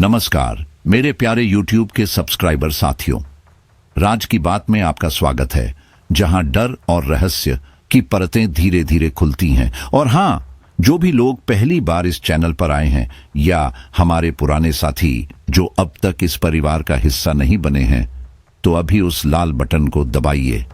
नमस्कार मेरे प्यारे YouTube के सब्सक्राइबर साथियों, राज की बात में आपका स्वागत है, जहां डर और रहस्य की परतें धीरे धीरे खुलती हैं। और हाँ, जो भी लोग पहली बार इस चैनल पर आए हैं या हमारे पुराने साथी जो अब तक इस परिवार का हिस्सा नहीं बने हैं, तो अभी उस लाल बटन को दबाइए।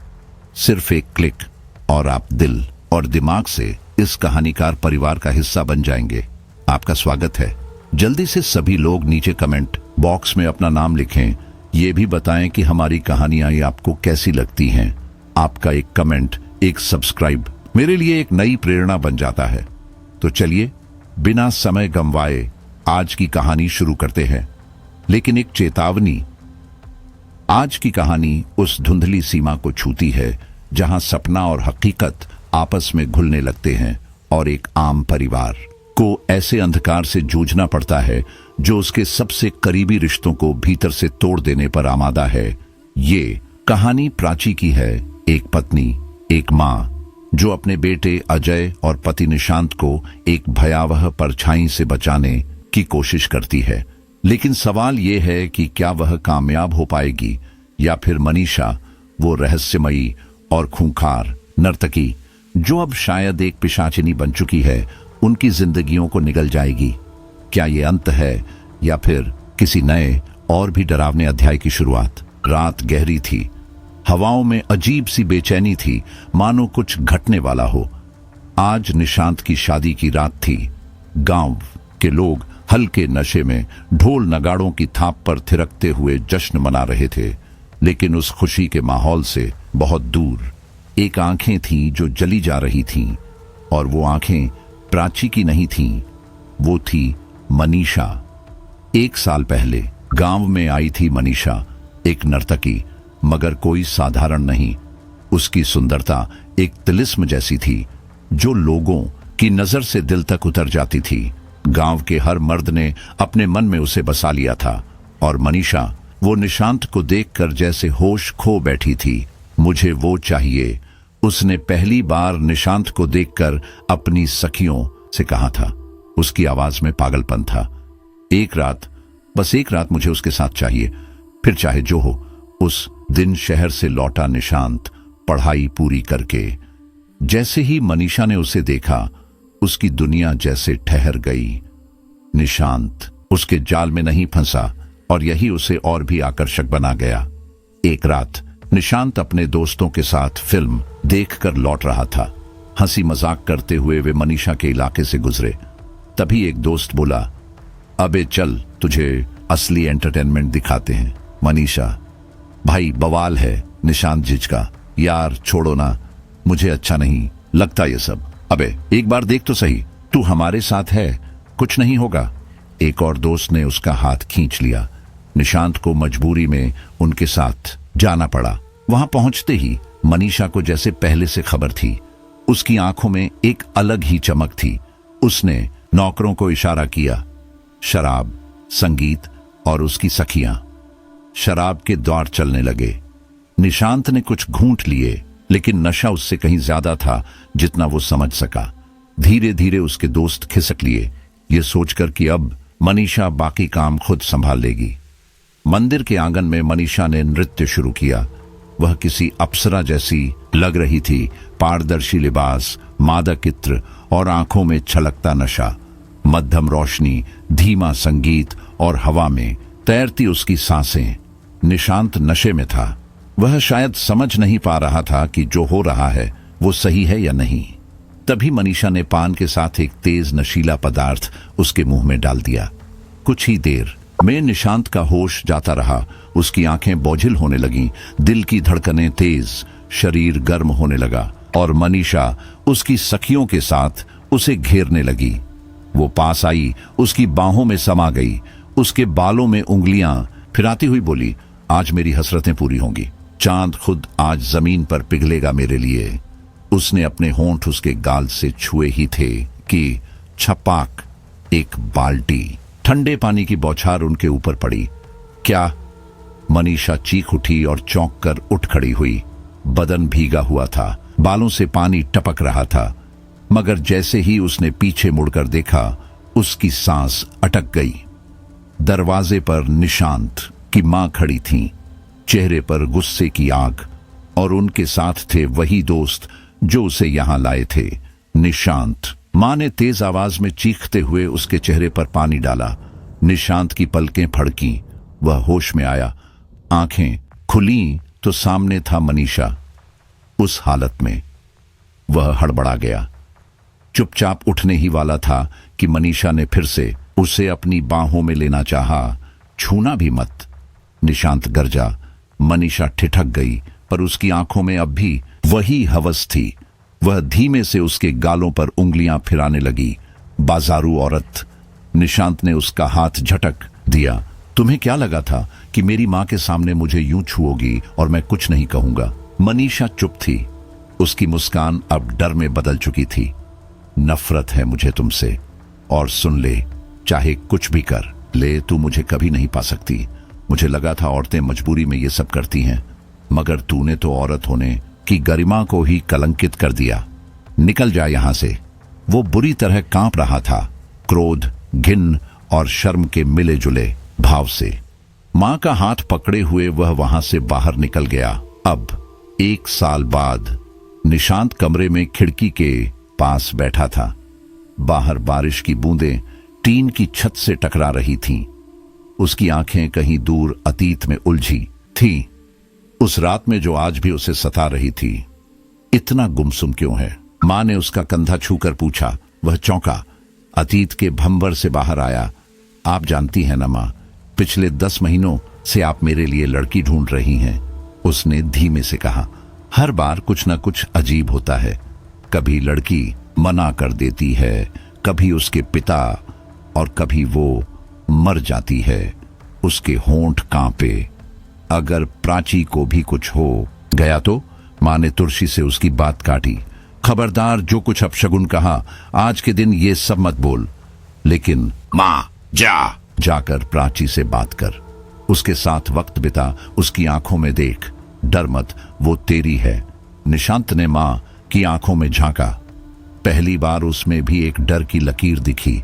सिर्फ एक क्लिक और आप दिल और दिमाग से इस कहानीकार परिवार का हिस्सा बन जाएंगे। आपका स्वागत है। जल्दी से सभी लोग नीचे कमेंट बॉक्स में अपना नाम लिखें। ये भी बताएं कि हमारी कहानियां ये आपको कैसी लगती हैं। आपका एक कमेंट, एक सब्सक्राइब मेरे लिए एक नई प्रेरणा बन जाता है। तो चलिए बिना समय गंवाए आज की कहानी शुरू करते हैं। लेकिन एक चेतावनी, आज की कहानी उस धुंधली सीमा को छूती है जहां सपना और हकीकत आपस में घुलने लगते हैं और एक आम परिवार को ऐसे अंधकार से जूझना पड़ता है जो उसके सबसे करीबी रिश्तों को भीतर से तोड़ देने पर आमादा है। ये कहानी प्राची की है, एक पत्नी, एक माँ जो अपने बेटे अजय और पति निशांत को एक भयावह परछाई से बचाने की कोशिश करती है। लेकिन सवाल ये है कि क्या वह कामयाब हो पाएगी या फिर मनीषा, वो रहस्यमयी और खूंखार नर्तकी जो अब शायद एक पिशाचिनी बन चुकी है, उनकी जिंदगियों को निगल जाएगी। क्या ये अंत है या फिर किसी नए और भी डरावने अध्याय की शुरुआत? रात गहरी थी, हवाओं में अजीब सी बेचैनी थी, मानो कुछ घटने वाला हो। आज निशांत की शादी की रात थी। गांव के लोग हल्के नशे में ढोल नगाड़ों की थाप पर थिरकते हुए जश्न मना रहे थे। लेकिन उस खुशी के माहौल से बहुत दूर एक आंखें थीं जो जली जा रही थीं, और वो आंखें प्राची की नहीं थीं, वो थी मनीषा। 1 साल पहले गांव में आई थी मनीषा, एक नर्तकी, मगर कोई साधारण नहीं। उसकी सुंदरता एक तिलिस्म जैसी थी जो लोगों की नजर से दिल तक उतर जाती थी। गांव के हर मर्द ने अपने मन में उसे बसा लिया था, और मनीषा वो निशांत को देखकर जैसे होश खो बैठी थी। मुझे वो चाहिए, उसने पहली बार निशांत को देखकर अपनी सखियों से कहा था। उसकी आवाज में पागलपन था। एक रात, बस एक रात मुझे उसके साथ चाहिए, फिर चाहे जो हो। उस दिन शहर से लौटा निशांत पढ़ाई पूरी करके। जैसे ही मनीषा ने उसे देखा, उसकी दुनिया जैसे ठहर गई। निशांत उसके जाल में नहीं फंसा, और यही उसे और भी आकर्षक बना गया। एक रात निशांत अपने दोस्तों के साथ फिल्म देखकर लौट रहा था। हंसी मजाक करते हुए वे मनीषा के इलाके से गुजरे। तभी एक दोस्त बोला, अबे चल, तुझे असली एंटरटेनमेंट दिखाते हैं। मनीषा, भाई बवाल है। निशांत झिझका, यार छोड़ो ना, मुझे अच्छा नहीं लगता ये सब। अबे एक बार देख तो सही, तू हमारे साथ है, कुछ नहीं होगा। एक और दोस्त ने उसका हाथ खींच लिया। निशांत को मजबूरी में उनके साथ जाना पड़ा। वहां पहुंचते ही मनीषा को जैसे पहले से खबर थी। उसकी आंखों में एक अलग ही चमक थी। उसने नौकरों को इशारा किया। शराब, संगीत और उसकी सखियां। शराब के द्वार चलने लगे। निशांत ने कुछ घूंट लिए, लेकिन नशा उससे कहीं ज्यादा था जितना वो समझ सका। धीरे धीरे उसके दोस्त खिसक लिए, ये सोचकर कि अब मनीषा बाकी काम खुद संभाल लेगी। मंदिर के आंगन में मनीषा ने नृत्य शुरू किया। वह किसी अप्सरा जैसी लग रही थी। पारदर्शी लिबास, मादक इत्र और आंखों में छलकता नशा। मध्यम रोशनी, धीमा संगीत और हवा में तैरती उसकी सांसें। निशांत नशे में था। वह शायद समझ नहीं पा रहा था कि जो हो रहा है वो सही है या नहीं। तभी मनीषा ने पान के साथ एक तेज नशीला पदार्थ उसके मुंह में डाल दिया। कुछ ही देर में निशांत का होश जाता रहा। उसकी आंखें बोझिल होने लगीं, दिल की धड़कनें तेज, शरीर गर्म होने लगा, और मनीषा उसकी सखियों के साथ उसे घेरने लगी। वो पास आई, उसकी बाहों में समा गई, उसके बालों में उंगलियां फिराती हुई बोली, आज मेरी हसरतें पूरी होंगी। चांद खुद आज जमीन पर पिघलेगा मेरे लिए। उसने अपने होंठ उसके गाल से छुए ही थे कि छपाक, एक बाल्टी ठंडे पानी की बौछार उनके ऊपर पड़ी। क्या? मनीषा चीख उठी और चौंक कर उठ खड़ी हुई। बदन भीगा हुआ था, बालों से पानी टपक रहा था, मगर जैसे ही उसने पीछे मुड़कर देखा, उसकी सांस अटक गई। दरवाजे पर निशांत की मां खड़ी थीं, चेहरे पर गुस्से की आग, और उनके साथ थे वही दोस्त जो उसे यहां लाए थे, निशांत। मां ने तेज आवाज में चीखते हुए उसके चेहरे पर पानी डाला। निशांत की पलकें फड़कीं, वह होश में आया। आंखें खुली तो सामने था मनीषा। उस हालत में वह हड़बड़ा गया। चुपचाप उठने ही वाला था कि मनीषा ने फिर से उसे अपनी बाहों में लेना चाहा। छूना भी मत, निशांत गरजा। मनीषा ठिठक गई, पर उसकी आंखों में अब भी वही हवस थी। वह धीमे से उसके गालों पर उंगलियां फिराने लगी। बाजारू औरत। निशांत ने उसका हाथ झटक दिया। तुम्हें क्या लगा था कि मेरी मां के सामने मुझे यूं छुओगी और मैं कुछ नहीं कहूंगा? मनीषा चुप थी। उसकी मुस्कान अब डर में बदल चुकी थी। नफरत है मुझे तुमसे, और सुन ले, चाहे कुछ भी कर ले, तू मुझे कभी नहीं पा सकती। मुझे लगा था औरतें मजबूरी में ये सब करती हैं, मगर तूने तो औरत होने की गरिमा को ही कलंकित कर दिया। निकल जा यहां से। वो बुरी तरह कांप रहा था, क्रोध, घिन और शर्म के मिले जुले भाव से। मां का हाथ पकड़े हुए वह वहां से बाहर निकल गया। अब 1 साल बाद निशांत कमरे में खिड़की के पास बैठा था। बाहर बारिश की बूंदें टीन की छत से टकरा रही थीं। उसकी आंखें कहीं दूर अतीत में उलझी थीं, उस रात में जो आज भी उसे सता रही थी। इतना गुमसुम क्यों है? मां ने उसका कंधा छूकर पूछा। वह चौंका, अतीत के भंवर से बाहर आया। आप जानती हैं ना मां, पिछले 10 महीनों से आप मेरे लिए लड़की ढूंढ रही हैं, उसने धीमे से कहा। हर बार कुछ न कुछ अजीब होता है। कभी लड़की मना कर देती है, कभी उसके पिता, और कभी वो मर जाती है। उसके होंठ कांपे। अगर प्राची को भी कुछ हो गया तो? मां ने तुरशी से उसकी बात काटी। खबरदार, जो कुछ अपशगुन कहा, आज के दिन ये सब मत बोल। लेकिन मां, जाकर प्राची से बात कर, उसके साथ वक्त बिता, उसकी आंखों में देख। डर मत, वो तेरी है। निशांत ने मां की आंखों में झांका। पहली बार उसमें भी एक डर की लकीर दिखी।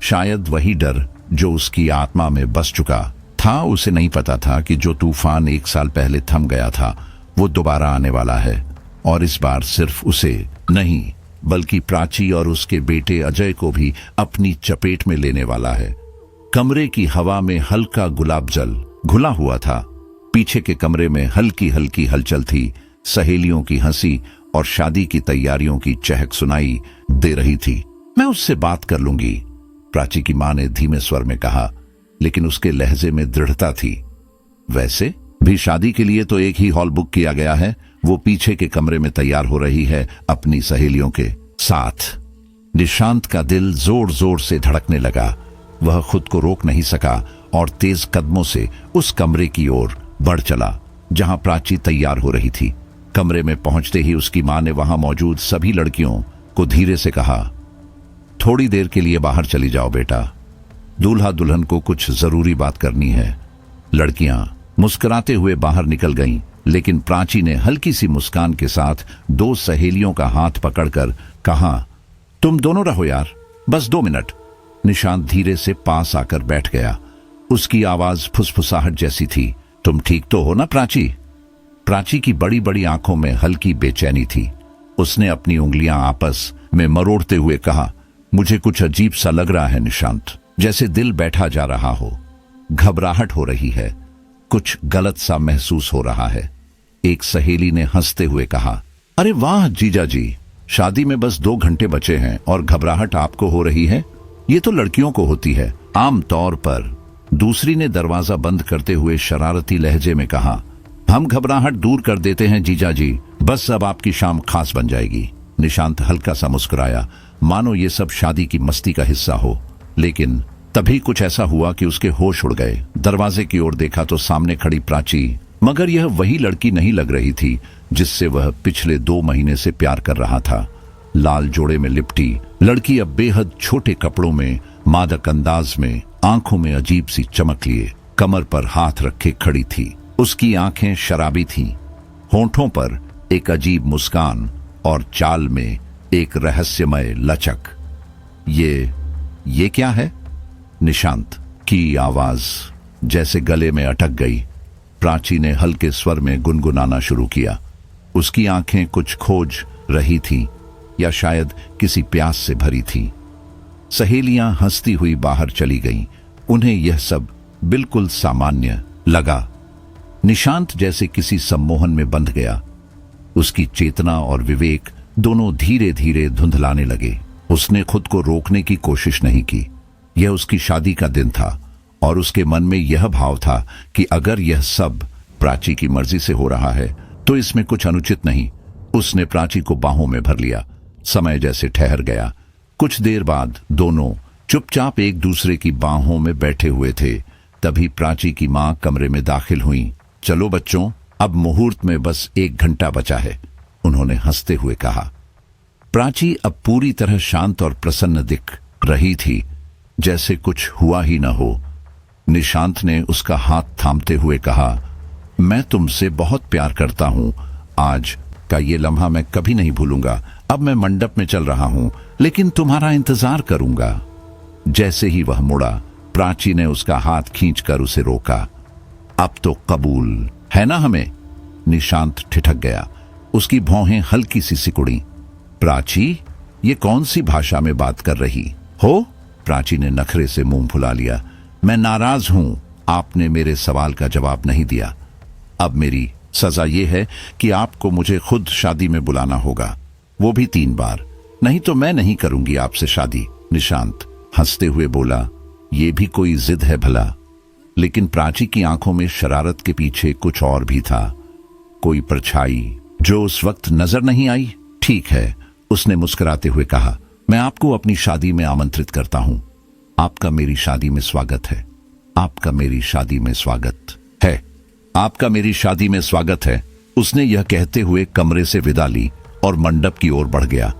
शायद वही डर जो उसकी आत्मा में बस चुका था। उसे नहीं पता था कि जो तूफान 1 साल पहले थम गया था, वो दोबारा आने वाला है, और इस बार सिर्फ उसे नहीं, बल्कि प्राची और उसके बेटे अजय को भी अपनी चपेट में लेने वाला है। कमरे की हवा में हल्का गुलाब जल घुला हुआ था। पीछे के कमरे में हल्की हल्की हलचल थी। सहेलियों की हंसी और शादी की तैयारियों की चहक सुनाई दे रही थी। मैं उससे बात कर लूंगी, प्राची की मां ने धीमे स्वर में कहा, लेकिन उसके लहजे में दृढ़ता थी। वैसे भी शादी के लिए तो एक ही हॉल बुक किया गया है। वो पीछे के कमरे में तैयार हो रही है अपनी सहेलियों के साथ। निशांत का दिल जोर जोर से धड़कने लगा। वह खुद को रोक नहीं सका और तेज कदमों से उस कमरे की ओर बढ़ चला जहां प्राची तैयार हो रही थी। कमरे में पहुंचते ही उसकी मां ने वहां मौजूद सभी लड़कियों को धीरे से कहा, थोड़ी देर के लिए बाहर चली जाओ बेटा, दूल्हा दुल्हन को कुछ जरूरी बात करनी है। लड़कियां मुस्कुराते हुए बाहर निकल गईं, लेकिन प्राची ने हल्की सी मुस्कान के साथ 2 सहेलियों का हाथ पकड़कर कहा, तुम दोनों रहो यार, बस 2 मिनट। निशांत धीरे से पास आकर बैठ गया। उसकी आवाज फुसफुसाहट जैसी थी। तुम ठीक तो हो ना प्राची? प्राची की बड़ी बड़ी आंखों में हल्की बेचैनी थी। उसने अपनी उंगलियां आपस में मरोड़ते हुए कहा, मुझे कुछ अजीब सा लग रहा है निशांत, जैसे दिल बैठा जा रहा हो, घबराहट हो रही है, कुछ गलत सा महसूस हो रहा है। एक सहेली ने हंसते हुए कहा, अरे वाह जीजा जी, शादी में बस 2 घंटे बचे हैं और घबराहट आपको हो रही है? ये तो लड़कियों को होती है आम तौर पर। दूसरी ने दरवाजा बंद करते हुए शरारती लहजे में कहा, हम घबराहट दूर कर देते हैं जीजा जी, बस अब आपकी शाम खास बन जाएगी। निशांत हल्का सा मुस्कुराया, मानो ये सब शादी की मस्ती का हिस्सा हो। लेकिन तभी कुछ ऐसा हुआ कि उसके होश उड़ गए। दरवाजे की ओर देखा तो सामने खड़ी प्राची, मगर यह वही लड़की नहीं लग रही थी जिससे वह पिछले 2 महीने से प्यार कर रहा था। लाल जोड़े में लिपटी लड़की अब बेहद छोटे कपड़ों में, मादक अंदाज में, आंखों में अजीब सी चमक लिए कमर पर हाथ रखे खड़ी थी। उसकी आंखें शराबी थीं, होंठों पर एक अजीब मुस्कान और चाल में एक रहस्यमय लचक। ये क्या है? निशांत की आवाज जैसे गले में अटक गई। प्राची ने हल्के स्वर में गुनगुनाना शुरू किया। उसकी आंखें कुछ खोज रही थी या शायद किसी प्यास से भरी थी। सहेलियां हंसती हुई बाहर चली गईं। उन्हें यह सब बिल्कुल सामान्य लगा। निशांत जैसे किसी सम्मोहन में बंध गया। उसकी चेतना और विवेक दोनों धीरे धीरे धुंधलाने लगे। उसने खुद को रोकने की कोशिश नहीं की। यह उसकी शादी का दिन था और उसके मन में यह भाव था कि अगर यह सब प्राची की मर्जी से हो रहा है तो इसमें कुछ अनुचित नहीं। उसने प्राची को बाहों में भर लिया। समय जैसे ठहर गया। कुछ देर बाद दोनों चुपचाप एक दूसरे की बाहों में बैठे हुए थे। तभी प्राची की मां कमरे में दाखिल हुई। चलो बच्चों, अब मुहूर्त में बस 1 घंटा बचा है, उन्होंने हंसते हुए कहा। प्राची अब पूरी तरह शांत और प्रसन्न दिख रही थी, जैसे कुछ हुआ ही न हो। निशांत ने उसका हाथ थामते हुए कहा, मैं तुमसे बहुत प्यार करता हूं। आज का ये लम्हा मैं कभी नहीं भूलूंगा। अब मैं मंडप में चल रहा हूं, लेकिन तुम्हारा इंतजार करूंगा। जैसे ही वह मुड़ा, प्राची ने उसका हाथ खींचकर उसे रोका। अब तो कबूल है ना हमें? निशांत ठिठक गया। उसकी भौहें हल्की सी सिकुड़ी। प्राची, ये कौन सी भाषा में बात कर रही हो? प्राची ने नखरे से मुंह फुला लिया। मैं नाराज हूं, आपने मेरे सवाल का जवाब नहीं दिया। अब मेरी सजा यह है कि आपको मुझे खुद शादी में बुलाना होगा, वो भी 3 बार। नहीं तो मैं नहीं करूंगी आपसे शादी। निशांत हंसते हुए बोला, ये भी कोई जिद है भला? लेकिन प्राची की आंखों में शरारत के पीछे कुछ और भी था, कोई परछाई जो उस वक्त नजर नहीं आई। ठीक है, उसने मुस्कुराते हुए कहा, मैं आपको अपनी शादी में आमंत्रित करता हूं। आपका मेरी शादी में स्वागत है। आपका मेरी शादी में स्वागत है। आपका मेरी शादी में स्वागत है। उसने यह कहते हुए कमरे से विदा ली और मंडप की ओर बढ़ गया।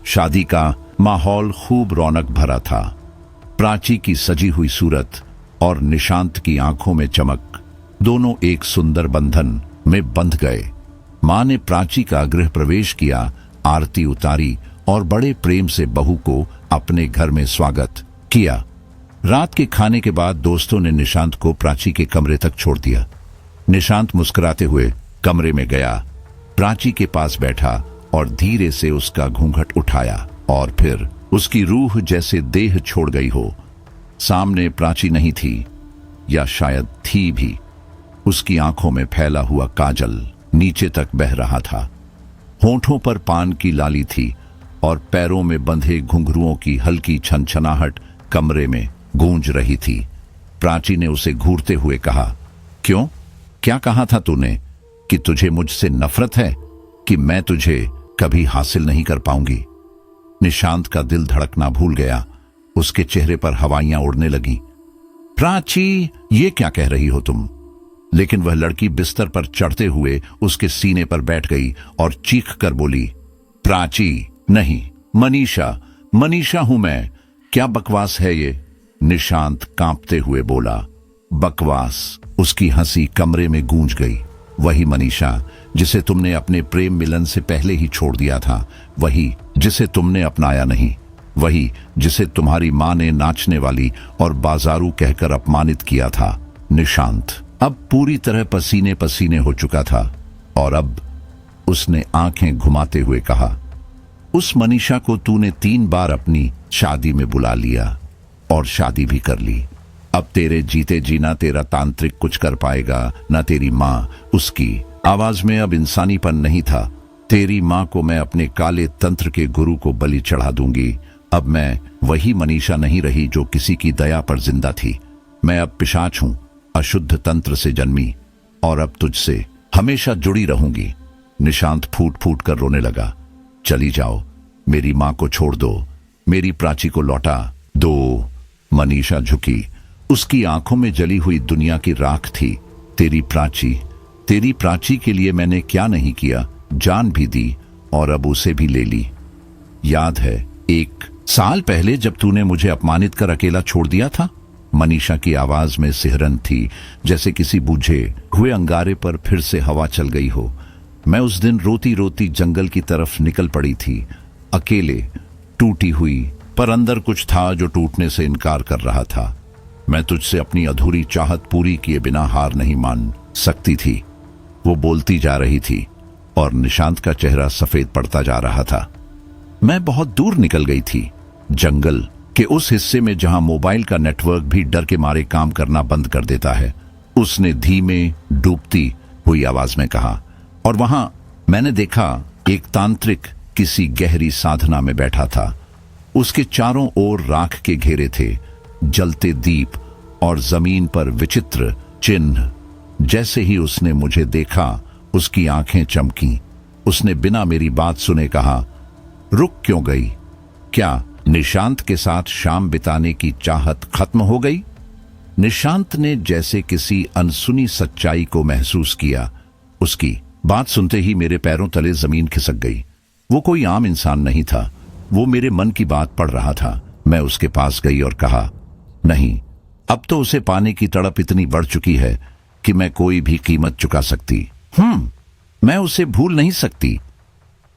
शादी का माहौल खूब रौनक भरा था। प्राची की सजी हुई सूरत और निशांत की आंखों में चमक, दोनों एक सुंदर बंधन में बंध गए। मां ने प्राची का गृह प्रवेश किया, आरती उतारी और बड़े प्रेम से बहू को अपने घर में स्वागत किया। रात के खाने के बाद दोस्तों ने निशांत को प्राची के कमरे तक छोड़ दिया। निशांत मुस्कुराते हुए कमरे में गया, प्राची के पास बैठा और धीरे से उसका घूंघट उठाया और फिर उसकी रूह जैसे देह छोड़ गई हो। सामने प्राची नहीं थी, या शायद थी भी। उसकी आंखों में फैला हुआ काजल नीचे तक बह रहा था। होंठों पर पान की लाली थी और पैरों में बंधे घुंघरुओं की हल्की छनछनाहट कमरे में गूंज रही थी। प्राची ने उसे घूरते हुए कहा, क्यों? क्या कहा था तूने? कि तुझे मुझसे नफरत है, कि मैं तुझे कभी हासिल नहीं कर पाऊंगी? निशांत का दिल धड़कना भूल गया। उसके चेहरे पर हवाइयां उड़ने लगीं। प्राची, ये क्या कह रही हो तुम? लेकिन वह लड़की बिस्तर पर चढ़ते हुए उसके सीने पर बैठ गई और चीख कर बोली, प्राची नहीं, मनीषा, मनीषा हूं मैं। क्या बकवास है ये? निशांत कांपते हुए बोला, बकवास? उसकी हंसी कमरे में गूंज गई। वही मनीषा जिसे तुमने अपने प्रेम मिलन से पहले ही छोड़ दिया था, वही जिसे तुमने अपनाया नहीं, वही जिसे तुम्हारी मां ने नाचने वाली और बाजारू कहकर अपमानित किया था। निशांत अब पूरी तरह पसीने पसीने हो चुका था और अब उसने आंखें घुमाते हुए कहा, उस मनीषा को तूने 3 बार अपनी शादी में बुला लिया और शादी भी कर ली। अब तेरे जीते जीना तेरा तांत्रिक कुछ कर पाएगा, न तेरी मां। उसकी आवाज में अब इंसानीपन नहीं था। तेरी मां को मैं अपने काले तंत्र के गुरु को बलि चढ़ा दूंगी। अब मैं वही मनीषा नहीं रही जो किसी की दया पर जिंदा थी। मैं अब पिशाच हूं, अशुद्ध तंत्र से जन्मी, और अब तुझसे हमेशा जुड़ी रहूंगी। निशांत फूट फूट कर रोने लगा। चली जाओ, मेरी मां को छोड़ दो, मेरी प्राची को लौटा दो। मनीषा झुकी। उसकी आंखों में जली हुई दुनिया की राख थी। तेरी प्राची के लिए मैंने क्या नहीं किया, जान भी दी और अब उसे भी ले ली। याद है 1 साल पहले जब तूने मुझे अपमानित कर अकेला छोड़ दिया था? मनीषा की आवाज में सिहरन थी, जैसे किसी बुझे हुए अंगारे पर फिर से हवा चल गई हो। मैं उस दिन रोती रोती जंगल की तरफ निकल पड़ी थी, अकेले, टूटी हुई, पर अंदर कुछ था जो टूटने से इनकार कर रहा था। मैं तुझसे अपनी अधूरी चाहत पूरी किए बिना हार नहीं मान सकती थी। वो बोलती जा रही थी और निशांत का चेहरा सफेद पड़ता जा रहा था। मैं बहुत दूर निकल गई थी, जंगल के उस हिस्से में जहां मोबाइल का नेटवर्क भी डर के मारे काम करना बंद कर देता है। उसने धीमे डूबती हुई आवाज में कहा, और वहां मैंने देखा एक तांत्रिक किसी गहरी साधना में बैठा था। उसके चारों ओर राख के घेरे थे, जलते दीप और जमीन पर विचित्र चिन्ह। जैसे ही उसने मुझे देखा, उसकी आंखें चमकी। उसने बिना मेरी बात सुने कहा, रुक क्यों गई? क्या निशांत के साथ शाम बिताने की चाहत खत्म हो गई? निशांत ने जैसे किसी अनसुनी सच्चाई को महसूस किया। उसकी बात सुनते ही मेरे पैरों तले जमीन खिसक गई। वो कोई आम इंसान नहीं था, वो मेरे मन की बात पढ़ रहा था। मैं उसके पास गई और कहा, नहीं, अब तो उसे पाने की तड़प इतनी बढ़ चुकी है कि मैं कोई भी कीमत चुका सकती। मैं उसे भूल नहीं सकती।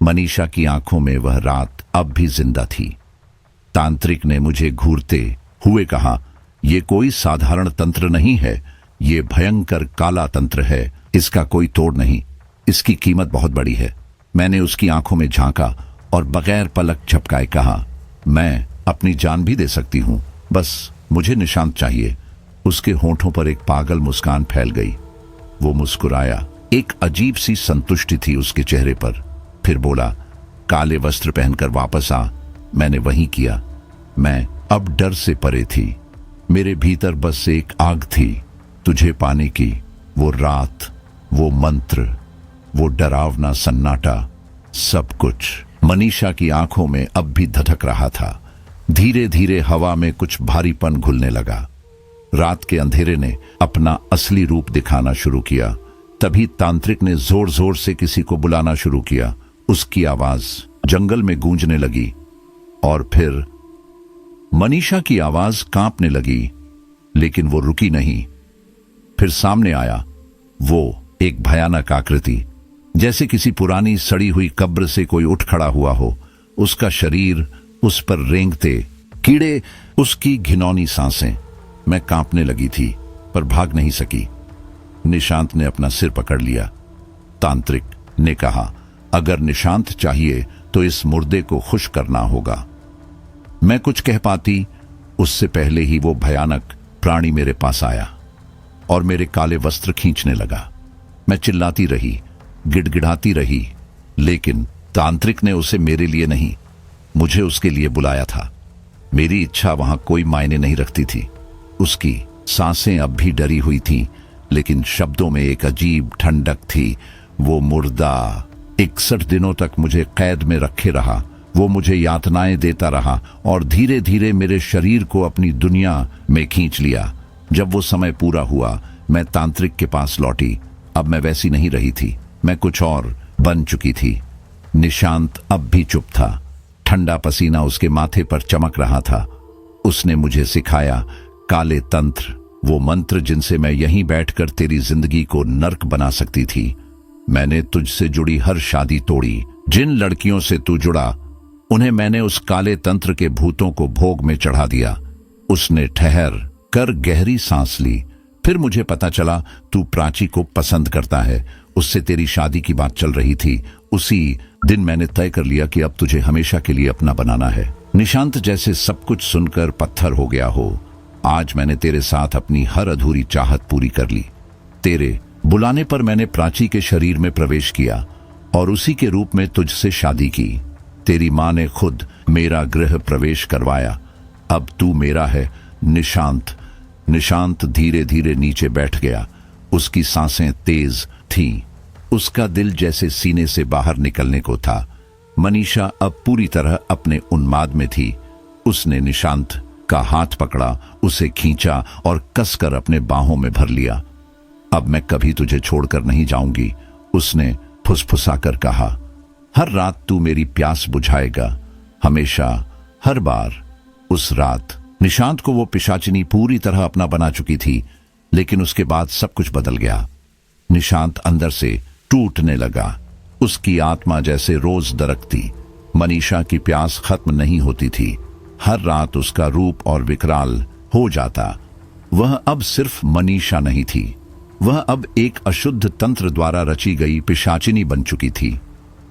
मनीषा की आंखों में वह रात अब भी जिंदा थी। तांत्रिक ने मुझे घूरते हुए कहा, यह कोई साधारण तंत्र नहीं है, ये भयंकर काला तंत्र है। इसका कोई तोड़ नहीं, इसकी कीमत बहुत बड़ी है। मैंने उसकी आंखों में झांका और बगैर पलक झपकाए कहा, मैं अपनी जान भी दे सकती हूं, बस मुझे निशांत चाहिए। उसके होंठों पर एक पागल मुस्कान फैल गई। वो मुस्कुराया, एक अजीब सी संतुष्टि थी उसके चेहरे पर। फिर बोला, काले वस्त्र पहनकर वापस आ। मैंने वही किया। मैं अब डर से परे थी। मेरे भीतर बस एक आग थी, तुझे पाने की। वो रात, वो मंत्र, वो डरावना सन्नाटा, सब कुछ मनीषा की आंखों में अब भी धधक रहा था। धीरे धीरे हवा में कुछ भारीपन घुलने लगा। रात के अंधेरे ने अपना असली रूप दिखाना शुरू किया। तभी तांत्रिक ने जोर जोर से किसी को बुलाना शुरू किया। उसकी आवाज जंगल में गूंजने लगी और फिर मनीषा की आवाज कांपने लगी, लेकिन वो रुकी नहीं। फिर सामने आया वो एक भयानक आकृति, जैसे किसी पुरानी सड़ी हुई कब्र से कोई उठ खड़ा हुआ हो। उसका शरीर, उस पर रेंगते कीड़े, उसकी घिनौनी सांसें। मैं कांपने लगी थी पर भाग नहीं सकी। निशांत ने अपना सिर पकड़ लिया। तांत्रिक ने कहा, अगर निशांत चाहिए तो इस मुर्दे को खुश करना होगा। मैं कुछ कह पाती उससे पहले ही वो भयानक प्राणी मेरे पास आया और मेरे काले वस्त्र खींचने लगा। मैं चिल्लाती रही, गिड़गिड़ाती रही, लेकिन तांत्रिक ने उसे मेरे लिए नहीं, मुझे उसके लिए बुलाया था। मेरी इच्छा वहां कोई मायने नहीं रखती थी। उसकी सांसें अब भी डरी हुई थीं, लेकिन शब्दों में एक अजीब ठंडक थी। वो मुर्दा 61 दिनों तक मुझे कैद में रखे रहा। वो मुझे यातनाएं देता रहा और धीरे धीरे मेरे शरीर को अपनी दुनिया में खींच लिया। जब वो समय पूरा हुआ, मैं तांत्रिक के पास लौटी। अब मैं वैसी नहीं रही थी, मैं कुछ और बन चुकी थी। निशांत अब भी चुप था। ठंडा पसीना उसके माथे पर चमक रहा था। उसने मुझे सिखाया काले तंत्र, वो मंत्र जिनसे मैं यहीं बैठकर तेरी जिंदगी को नर्क बना सकती थी। मैंने तुझसे जुड़ी हर शादी तोड़ी। जिन लड़कियों से तू जुड़ा, उन्हें मैंने उस काले तंत्र के भूतों को भोग में चढ़ा दिया। उसने ठहर कर गहरी सांस ली। फिर मुझे पता चला तू प्राची को पसंद करता है। उससे तेरी शादी की बात चल रही थी। उसी दिन मैंने तय कर लिया कि अब तुझे हमेशा के लिए अपना बनाना है। निशांत जैसे सब कुछ सुनकर पत्थर हो गया हो। आज मैंने तेरे साथ अपनी हर अधूरी चाहत पूरी कर ली। तेरे बुलाने पर मैंने प्राची के शरीर में प्रवेश किया और उसी के रूप में तुझसे शादी की। तेरी माँ ने खुद मेरा गृह प्रवेश करवाया। अब तू मेरा है निशांत। निशांत धीरे धीरे नीचे बैठ गया। उसकी सांसें तेज थीं। उसका दिल जैसे सीने से बाहर निकलने को था। मनीषा अब पूरी तरह अपने उन्माद में थी। उसने निशांत का हाथ पकड़ा, उसे खींचा और कसकर अपने बाहों में भर लिया। अब मैं कभी तुझे छोड़कर नहीं जाऊंगी, उसने फुसफुसाकर कहा। हर रात तू मेरी प्यास बुझाएगा, हमेशा, हर बार। उस रात निशांत को वो पिशाचिनी पूरी तरह अपना बना चुकी थी, लेकिन उसके बाद सब कुछ बदल गया। निशांत अंदर से टूटने लगा। उसकी आत्मा जैसे रोज दरकती। मनीषा की प्यास खत्म नहीं होती थी। हर रात उसका रूप और विकराल हो जाता। वह अब सिर्फ मनीषा नहीं थी, वह अब एक अशुद्ध तंत्र द्वारा रची गई पिशाचिनी बन चुकी थी।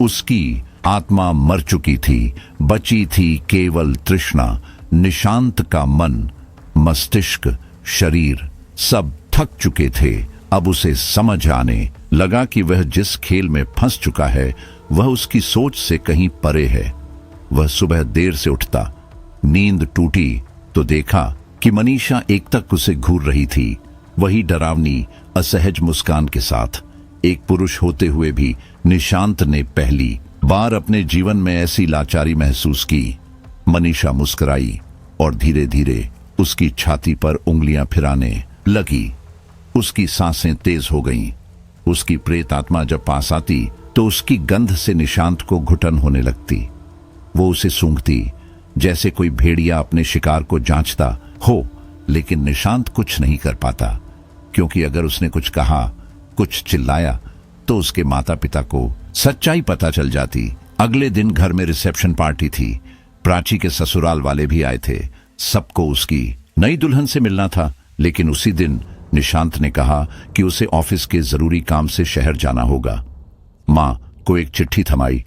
उसकी आत्मा मर चुकी थी, बची थी केवल तृष्णा। निशांत का मन, मस्तिष्क, शरीर सब थक चुके थे। अब उसे समझ आने लगा कि वह जिस खेल में फंस चुका है वह उसकी सोच से कहीं परे है। वह सुबह देर से उठता, नींद टूटी तो देखा कि मनीषा एकटक उसे घूर रही थी, वही डरावनी असहज मुस्कान के साथ। एक पुरुष होते हुए भी निशांत ने पहली बार अपने जीवन में ऐसी लाचारी महसूस की। मनीषा मुस्कुराई और धीरे धीरे उसकी छाती पर उंगलियां फिराने लगी। उसकी सांसें तेज हो गईं। उसकी प्रेत आत्मा जब पास आती तो उसकी गंध से निशांत को घुटन होने लगती। वो उसे सूंघती जैसे कोई भेड़िया अपने शिकार को जांचता हो, लेकिन निशांत कुछ नहीं कर पाता, क्योंकि अगर उसने कुछ कहा, कुछ चिल्लाया तो उसके माता पिता को सच्चाई पता चल जाती। अगले दिन घर में रिसेप्शन पार्टी थी। प्राची के ससुराल वाले भी आए थे। सबको उसकी नई दुल्हन से मिलना था, लेकिन उसी दिन निशांत ने कहा कि उसे ऑफिस के जरूरी काम से शहर जाना होगा। माँ को एक चिट्ठी थमाई।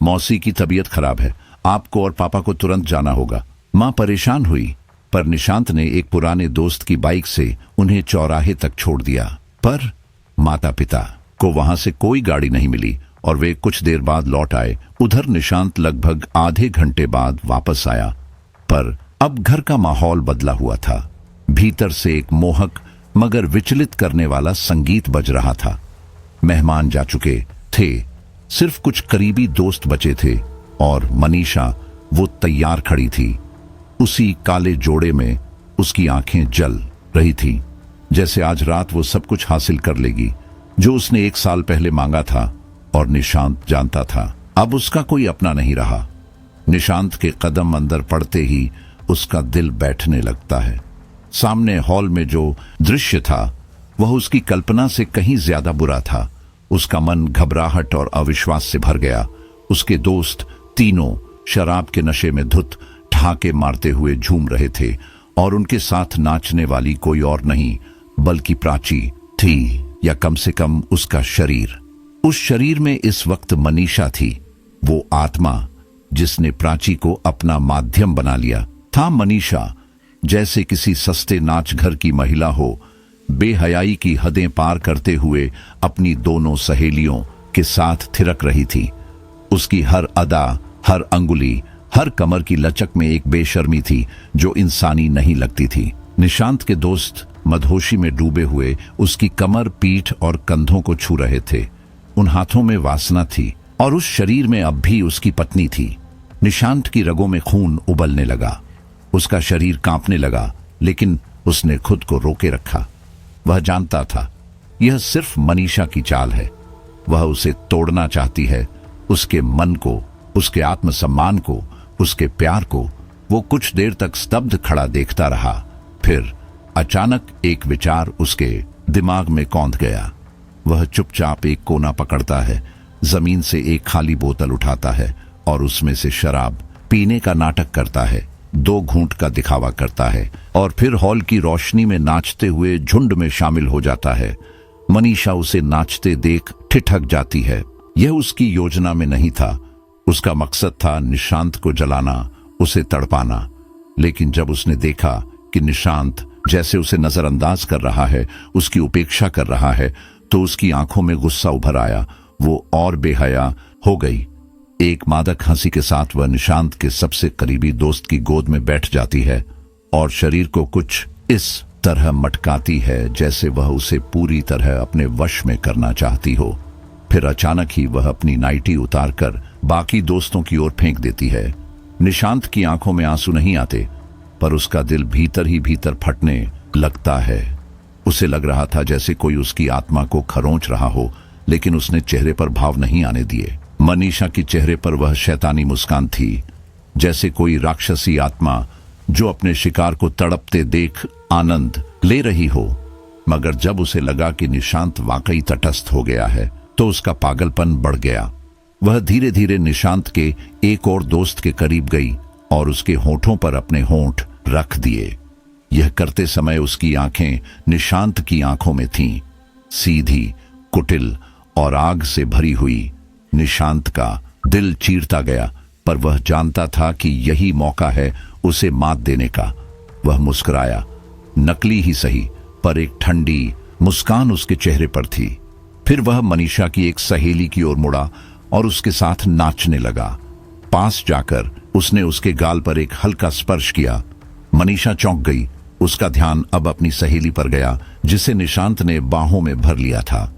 मौसी की तबीयत खराब है, आपको और पापा को तुरंत जाना होगा। माँ परेशान हुई, पर निशांत ने एक पुराने दोस्त की बाइक से उन्हें चौराहे तक छोड़ दिया। पर माता पिता को वहां से कोई गाड़ी नहीं मिली और वे कुछ देर बाद लौट आए। उधर निशांत लगभग आधे घंटे बाद वापस आया, पर अब घर का माहौल बदला हुआ था। भीतर से एक मोहक मगर विचलित करने वाला संगीत बज रहा था। मेहमान जा चुके थे, सिर्फ कुछ करीबी दोस्त बचे थे और मनीषा वो तैयार खड़ी थी। उसी काले जोड़े में उसकी आंखें जल रही थी, जैसे आज रात वो सब कुछ हासिल कर लेगी जो उसने 1 साल पहले मांगा था। और निशांत जानता था अब उसका कोई अपना नहीं रहा। निशांत के कदम अंदर पड़ते ही उसका दिल बैठने लगता है। सामने हॉल में जो दृश्य था वह उसकी कल्पना से कहीं ज्यादा बुरा था। उसका मन घबराहट और अविश्वास से भर गया। उसके दोस्त तीनों शराब के नशे में धुत ठहाके मारते हुए झूम रहे थे और उनके साथ नाचने वाली कोई और नहीं बल्कि प्राची थी, या कम से कम उसका शरीर। उस शरीर में इस वक्त मनीषा थी, वो आत्मा जिसने प्राची को अपना माध्यम बना लिया था। मनीषा जैसे किसी सस्ते नाच घर की महिला हो, बेहयाई की हदें पार करते हुए अपनी दोनों सहेलियों के साथ थिरक रही थी। उसकी हर अदा, हर अंगुली, हर कमर की लचक में एक बेशर्मी थी जो इंसानी नहीं लगती थी। निशांत के दोस्त मदहोशी में डूबे हुए उसकी कमर, पीठ और कंधों को छू रहे थे। उन हाथों में वासना थी और उस शरीर में अब भी उसकी पत्नी थी। निशांत की रगों में खून उबलने लगा। उसका शरीर कांपने लगा, लेकिन उसने खुद को रोके रखा। वह जानता था यह सिर्फ मनीषा की चाल है। वह उसे तोड़ना चाहती है, उसके मन को, उसके आत्मसम्मान को, उसके प्यार को। वो कुछ देर तक स्तब्ध खड़ा देखता रहा। फिर अचानक एक विचार उसके दिमाग में कौंध गया। वह चुपचाप एक कोना पकड़ता है, जमीन से एक खाली बोतल उठाता है और उसमें से शराब पीने का नाटक करता है। 2 घूंट का दिखावा करता है और फिर हॉल की रोशनी में नाचते हुए झुंड में शामिल हो जाता है। मनीषा उसे नाचते देख ठिठक जाती है। यह उसकी योजना में नहीं था। उसका मकसद था निशांत को जलाना, उसे तड़पाना। लेकिन जब उसने देखा कि निशांत जैसे उसे नजरअंदाज कर रहा है, उसकी उपेक्षा कर रहा है, तो उसकी आंखों में गुस्सा उभर आया। वो और बेहया हो गई। एक मादक हंसी के साथ वह निशांत के सबसे करीबी दोस्त की गोद में बैठ जाती है और शरीर को कुछ इस तरह मटकाती है जैसे वह उसे पूरी तरह अपने वश में करना चाहती हो। फिर अचानक ही वह अपनी नाइटी उतारकर बाकी दोस्तों की ओर फेंक देती है। निशांत की आंखों में आंसू नहीं आते, पर उसका दिल भीतर ही भीतर फटने लगता है। उसे लग रहा था जैसे कोई उसकी आत्मा को खरोंच रहा हो, लेकिन उसने चेहरे पर भाव नहीं आने दिए। मनीषा की चेहरे पर वह शैतानी मुस्कान थी, जैसे कोई राक्षसी आत्मा जो अपने शिकार को तड़पते देख आनंद ले रही हो। मगर जब उसे लगा कि निशांत वाकई तटस्थ हो गया है, तो उसका पागलपन बढ़ गया। वह धीरे धीरे निशांत के एक और दोस्त के करीब गई और उसके होठों पर अपने होंठ रख दिए। यह करते समय उसकी आंखें निशांत की आंखों में थीं, सीधी, कुटिल और आग से भरी हुई। निशांत का दिल चीरता गया, पर वह जानता था कि यही मौका है उसे मात देने का। वह मुस्कुराया, नकली ही सही, पर एक ठंडी मुस्कान उसके चेहरे पर थी। फिर वह मनीषा की एक सहेली की ओर मुड़ा और उसके साथ नाचने लगा। पास जाकर उसने उसके गाल पर एक हल्का स्पर्श किया। मनीषा चौंक गई। उसका ध्यान अब अपनी सहेली पर गया, जिसे निशांत ने बाहों में भर लिया था।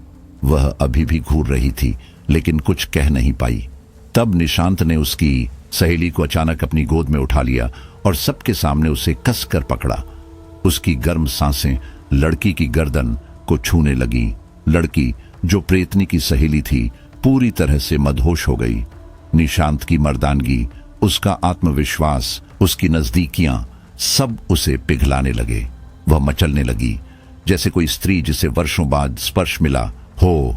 वह अभी भी घूर रही थी, लेकिन कुछ कह नहीं पाई। तब निशांत ने उसकी सहेली को अचानक अपनी गोद में उठा लिया और सबके सामने उसे कसकर पकड़ा। उसकी गर्म सांसें लड़की की गर्दन को छूने लगी। लड़की, जो प्रेतनी की सहेली थी, पूरी तरह से मदहोश हो गई। निशांत की मर्दानगी, उसका आत्मविश्वास, उसकी नजदीकियां, सब उसे पिघलाने लगे। वह मचलने लगी, जैसे कोई स्त्री जिसे वर्षों बाद स्पर्श मिला हो।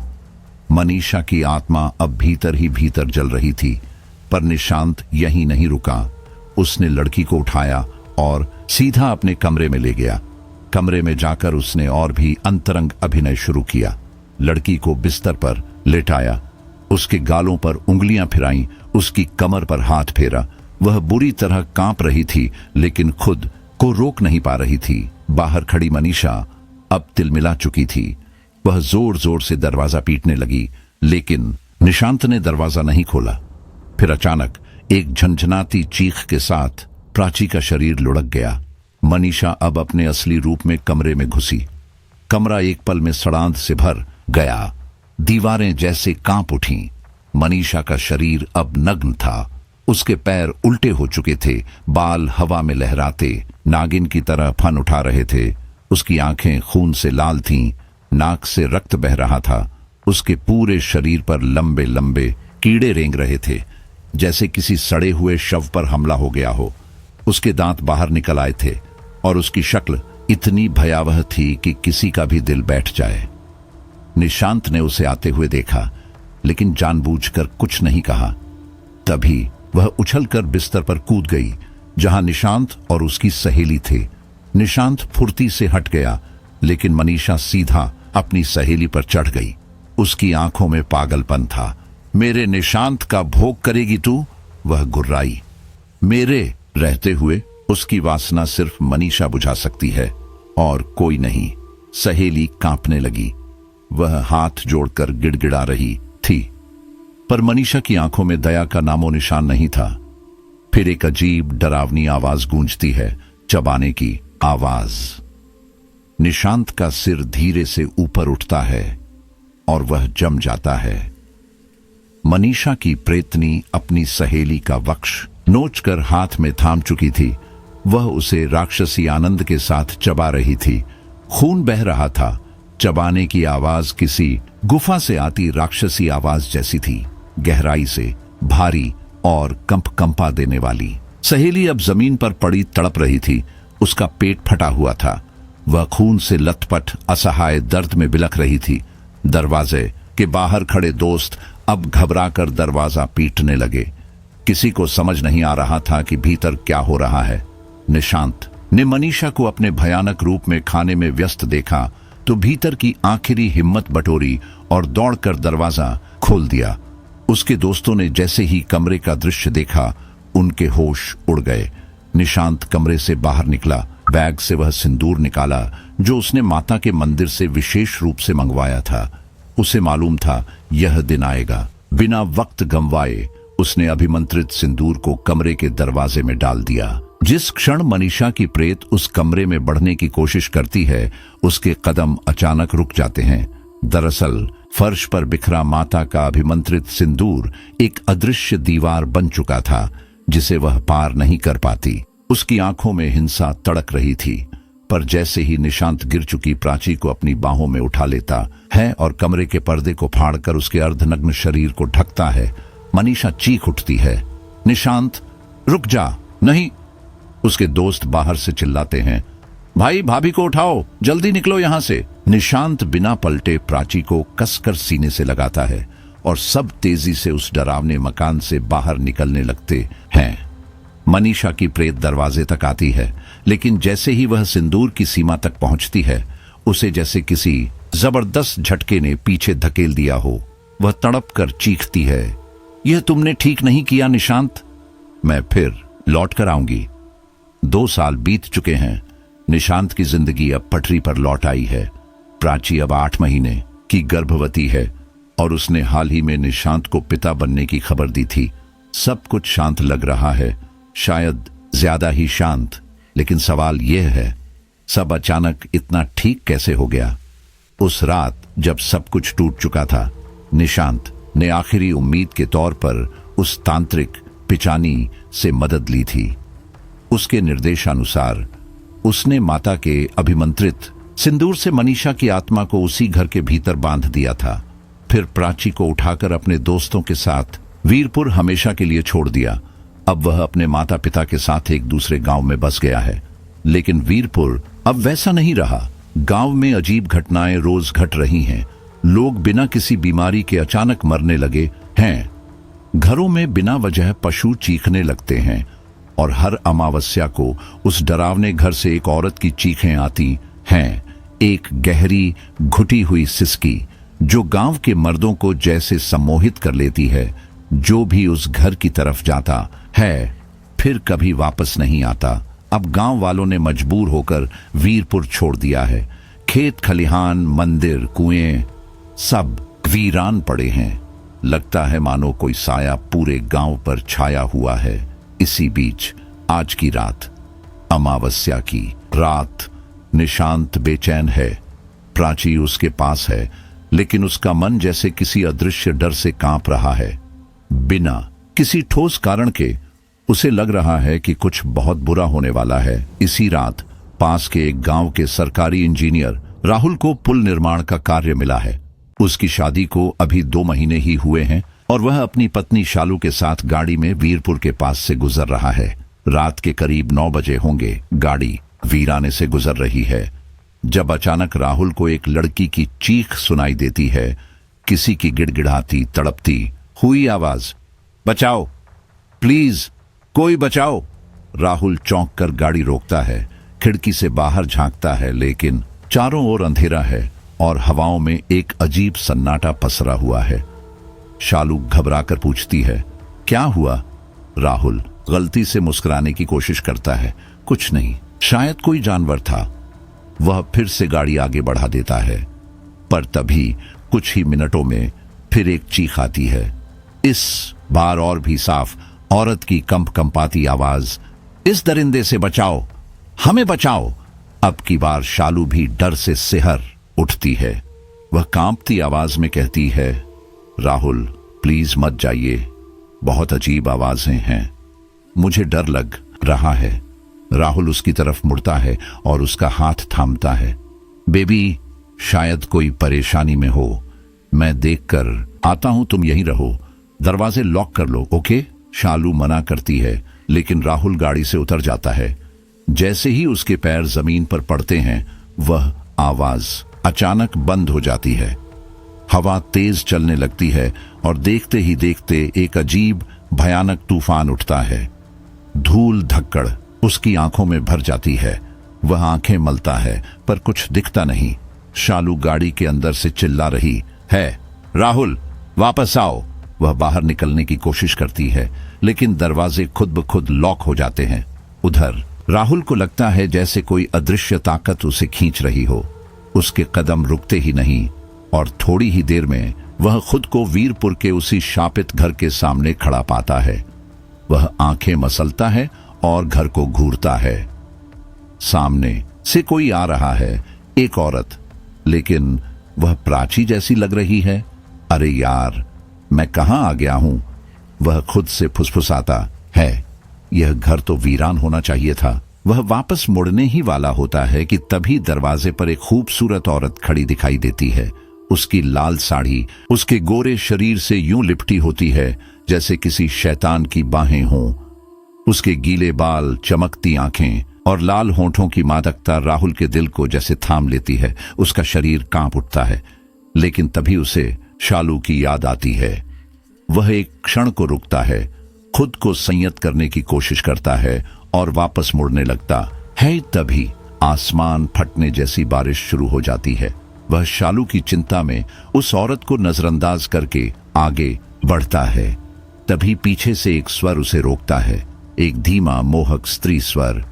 मनीषा की आत्मा अब भीतर ही भीतर जल रही थी, पर निशांत यहीं नहीं रुका। उसने लड़की को उठाया और सीधा अपने कमरे में ले गया। कमरे में जाकर उसने और भी अंतरंग अभिनय शुरू किया। लड़की को बिस्तर पर लेटाया, उसके गालों पर उंगलियां फिराईं, उसकी कमर पर हाथ फेरा। वह बुरी तरह कांप रही थी, लेकिन खुद को रोक नहीं पा रही थी। बाहर खड़ी मनीषा अब तिलमिला चुकी थी। वह जोर जोर से दरवाजा पीटने लगी, लेकिन निशांत ने दरवाजा नहीं खोला। फिर अचानक एक झंझनाती चीख के साथ प्राची का शरीर लुढ़क गया। मनीषा अब अपने असली रूप में कमरे में घुसी। कमरा एक पल में सड़ांध से भर गया। दीवारें जैसे कांप उठीं। मनीषा का शरीर अब नग्न था। उसके पैर उल्टे हो चुके थे, बाल हवा में लहराते नागिन की तरह फन उठा रहे थे। उसकी आंखें खून से लाल थीं, नाक से रक्त बह रहा था। उसके पूरे शरीर पर लंबे लंबे कीड़े रेंग रहे थे, जैसे किसी सड़े हुए शव पर हमला हो गया हो। उसके दांत बाहर निकल आए थे और उसकी शक्ल इतनी भयावह थी कि किसी का भी दिल बैठ जाए। निशांत ने उसे आते हुए देखा, लेकिन जानबूझकर कुछ नहीं कहा। तभी वह उछलकर बिस्तर पर कूद गई, जहां निशांत और उसकी सहेली थे। निशांत फुर्ती से हट गया, लेकिन मनीषा सीधा अपनी सहेली पर चढ़ गई। उसकी आंखों में पागलपन था। मेरे निशांत का भोग करेगी तू? वह गुर्राई। मेरे रहते हुए उसकी वासना सिर्फ मनीषा बुझा सकती है और कोई नहीं। सहेली कांपने लगी। वह हाथ जोड़कर गिड़गिड़ा रही थी, पर मनीषा की आंखों में दया का नामो निशान नहीं था। फिर एक अजीब डरावनी आवाज गूंजती है, चबाने की आवाज। निशांत का सिर धीरे से ऊपर उठता है और वह जम जाता है। मनीषा की प्रेतनी अपनी सहेली का वक्ष नोचकर हाथ में थाम चुकी थी। वह उसे राक्षसी आनंद के साथ चबा रही थी। खून बह रहा था। चबाने की आवाज किसी गुफा से आती राक्षसी आवाज जैसी थी, गहराई से, भारी और कंपा देने वाली। सहेली अब जमीन पर पड़ी तड़प रही थी। उसका पेट फटा हुआ था। वह खून से लथपथ असहाय दर्द में बिलख रही थी। दरवाजे के बाहर खड़े दोस्त अब घबराकर दरवाजा पीटने लगे। किसी को समझ नहीं आ रहा था कि भीतर क्या हो रहा है। निशांत ने मनीषा को अपने भयानक रूप में खाने में व्यस्त देखा तो भीतर की आखिरी हिम्मत बटोरी और दौड़कर दरवाजा खोल दिया। उसके दोस्तों ने जैसे ही कमरे का दृश्य देखा, उनके होश उड़ गए। निशांत कमरे से बाहर निकला। बैग से वह सिंदूर निकाला जो उसने माता के मंदिर से विशेष रूप से मंगवाया था। उसे मालूम था यह दिन आएगा। बिना वक्त गंवाए उसने अभिमंत्रित सिंदूर को कमरे के दरवाजे में डाल दिया। जिस क्षण मनीषा की प्रेत उस कमरे में बढ़ने की कोशिश करती है, उसके कदम अचानक रुक जाते हैं। दरअसल फर्श पर बिखरा माता का अभिमंत्रित सिंदूर एक अदृश्य दीवार बन चुका था, जिसे वह पार नहीं कर पाती। उसकी आंखों में हिंसा तड़क रही थी, पर जैसे ही निशांत गिर चुकी प्राची को अपनी बाहों में उठा लेता है और कमरे के पर्दे को फाड़कर उसके अर्धनग्न शरीर को ढकता है, मनीषा चीख उठती है, निशांत रुक जा। नहीं। उसके दोस्त बाहर से चिल्लाते हैं, भाई भाभी को उठाओ, जल्दी निकलो यहां से। निशांत बिना पलटे प्राची को कसकर सीने से लगाता है और सब तेजी से उस डरावने मकान से बाहर निकलने लगते हैं। मनीषा की प्रेत दरवाजे तक आती है, लेकिन जैसे ही वह सिंदूर की सीमा तक पहुंचती है, उसे जैसे किसी जबरदस्त झटके ने पीछे धकेल दिया हो। वह तड़प कर चीखती है, यह तुमने ठीक नहीं किया निशांत। मैं फिर लौट कर आऊंगी। 2 साल बीत चुके हैं। निशांत की जिंदगी अब पटरी पर लौट आई है। प्राची अब 8 महीने की गर्भवती है और उसने हाल ही में निशांत को पिता बनने की खबर दी थी। सब कुछ शांत लग रहा है, शायद ज्यादा ही शांत, लेकिन सवाल यह है, सब अचानक इतना ठीक कैसे हो गया? उस रात जब सब कुछ टूट चुका था, निशांत ने आखिरी उम्मीद के तौर पर उस तांत्रिक पिचानी से मदद ली थी। उसके निर्देशानुसार उसने माता के अभिमंत्रित सिंदूर से मनीषा की आत्मा को उसी घर के भीतर बांध दिया था। फिर प्राची को उठाकर अपने दोस्तों के साथ वीरपुर हमेशा के लिए छोड़ दिया। अब वह अपने माता पिता के साथ एक दूसरे गांव में बस गया है। लेकिन वीरपुर अब वैसा नहीं रहा। गांव में अजीब घटनाएं रोज घट रही हैं। लोग बिना किसी बीमारी के अचानक मरने लगे हैं। घरों में बिना वजह पशु चीखने लगते हैं और हर अमावस्या को उस डरावने घर से एक औरत की चीखें आती हैं, एक गहरी घुटी हुई सिसकी जो गांव के मर्दों को जैसे सम्मोहित कर लेती है। जो भी उस घर की तरफ जाता है फिर कभी वापस नहीं आता। अब गांव वालों ने मजबूर होकर वीरपुर छोड़ दिया है। खेत खलिहान, मंदिर, कुएं सब वीरान पड़े हैं। लगता है मानो कोई साया पूरे गांव पर छाया हुआ है। इसी बीच आज की रात, अमावस्या की रात, निशांत बेचैन है। प्राची उसके पास है, लेकिन उसका मन जैसे किसी अदृश्य डर से कांप रहा है। बिना किसी ठोस कारण के उसे लग रहा है कि कुछ बहुत बुरा होने वाला है। इसी रात पास के एक गांव के सरकारी इंजीनियर राहुल को पुल निर्माण का कार्य मिला है। उसकी शादी को अभी 2 महीने ही हुए हैं और वह अपनी पत्नी शालू के साथ गाड़ी में वीरपुर के पास से गुजर रहा है। रात के करीब 9 बजे होंगे। गाड़ी वीराने से गुजर रही है जब अचानक राहुल को एक लड़की की चीख सुनाई देती है। किसी की गिड़गिड़ाती, तड़पती हुई आवाज, बचाओ, प्लीज कोई बचाओ। राहुल चौंक कर गाड़ी रोकता है, खिड़की से बाहर झांकता है, लेकिन चारों ओर अंधेरा है और हवाओं में एक अजीब सन्नाटा पसरा हुआ है। शालू घबराकर पूछती है, क्या हुआ? राहुल गलती से मुस्कुराने की कोशिश करता है, कुछ नहीं, शायद कोई जानवर था। वह फिर से गाड़ी आगे बढ़ा देता है, पर तभी कुछ ही मिनटों में फिर एक चीख आती है। इस बार और भी साफ, औरत की कंपाती आवाज, इस दरिंदे से बचाओ, हमें बचाओ। अब की बार शालू भी डर से सिहर उठती है। वह कांपती आवाज में कहती है, राहुल प्लीज मत जाइए, बहुत अजीब आवाजें हैं, मुझे डर लग रहा है। राहुल उसकी तरफ मुड़ता है और उसका हाथ थामता है। बेबी, शायद कोई परेशानी में हो, मैं देखकर आता हूं, तुम यहीं रहो, दरवाजे लॉक कर लो, ओके? शालू मना करती है, लेकिन राहुल गाड़ी से उतर जाता है। जैसे ही उसके पैर जमीन पर पड़ते हैं, वह आवाज अचानक बंद हो जाती है। हवा तेज चलने लगती है और देखते ही देखते एक अजीब भयानक तूफान उठता है। धूल धक्कड़ उसकी आंखों में भर जाती है। वह आंखें मलता है पर कुछ दिखता नहीं। शालू गाड़ी के अंदर से चिल्ला रही है, राहुल वापस आओ। वह बाहर निकलने की कोशिश करती है, लेकिन दरवाजे खुद ब खुद लॉक हो जाते हैं। उधर राहुल को लगता है जैसे कोई अदृश्य ताकत उसे खींच रही हो। उसके कदम रुकते ही नहीं और थोड़ी ही देर में वह खुद को वीरपुर के उसी शापित घर के सामने खड़ा पाता है। वह आंखें मसलता है और घर को घूरता है। सामने से कोई आ रहा है, एक औरत, लेकिन वह प्राची जैसी लग रही है। अरे यार, मैं कहां आ गया हूं? वह खुद से फुसफुसाता है। यह घर तो वीरान होना चाहिए था। वह वापस मुड़ने ही वाला होता है कि तभी दरवाजे पर एक खूबसूरत औरत खड़ी दिखाई देती है। उसकी लाल साड़ी उसके गोरे शरीर से यूं लिपटी होती है जैसे किसी शैतान की बाहें हों। उसके गीले बाल, चमकती आंखें और लाल होंठों की मादकता राहुल के दिल को जैसे थाम लेती है। उसका शरीर कांप उठता है, लेकिन तभी उसे शालू की याद आती है। वह एक क्षण को रुकता है, खुद को संयत करने की कोशिश करता है और वापस मुड़ने लगता है। तभी आसमान फटने जैसी बारिश शुरू हो जाती है। वह शालू की चिंता में उस औरत को नजरअंदाज करके आगे बढ़ता है। तभी पीछे से एक स्वर उसे रोकता है, एक धीमा मोहक स्त्री स्वर।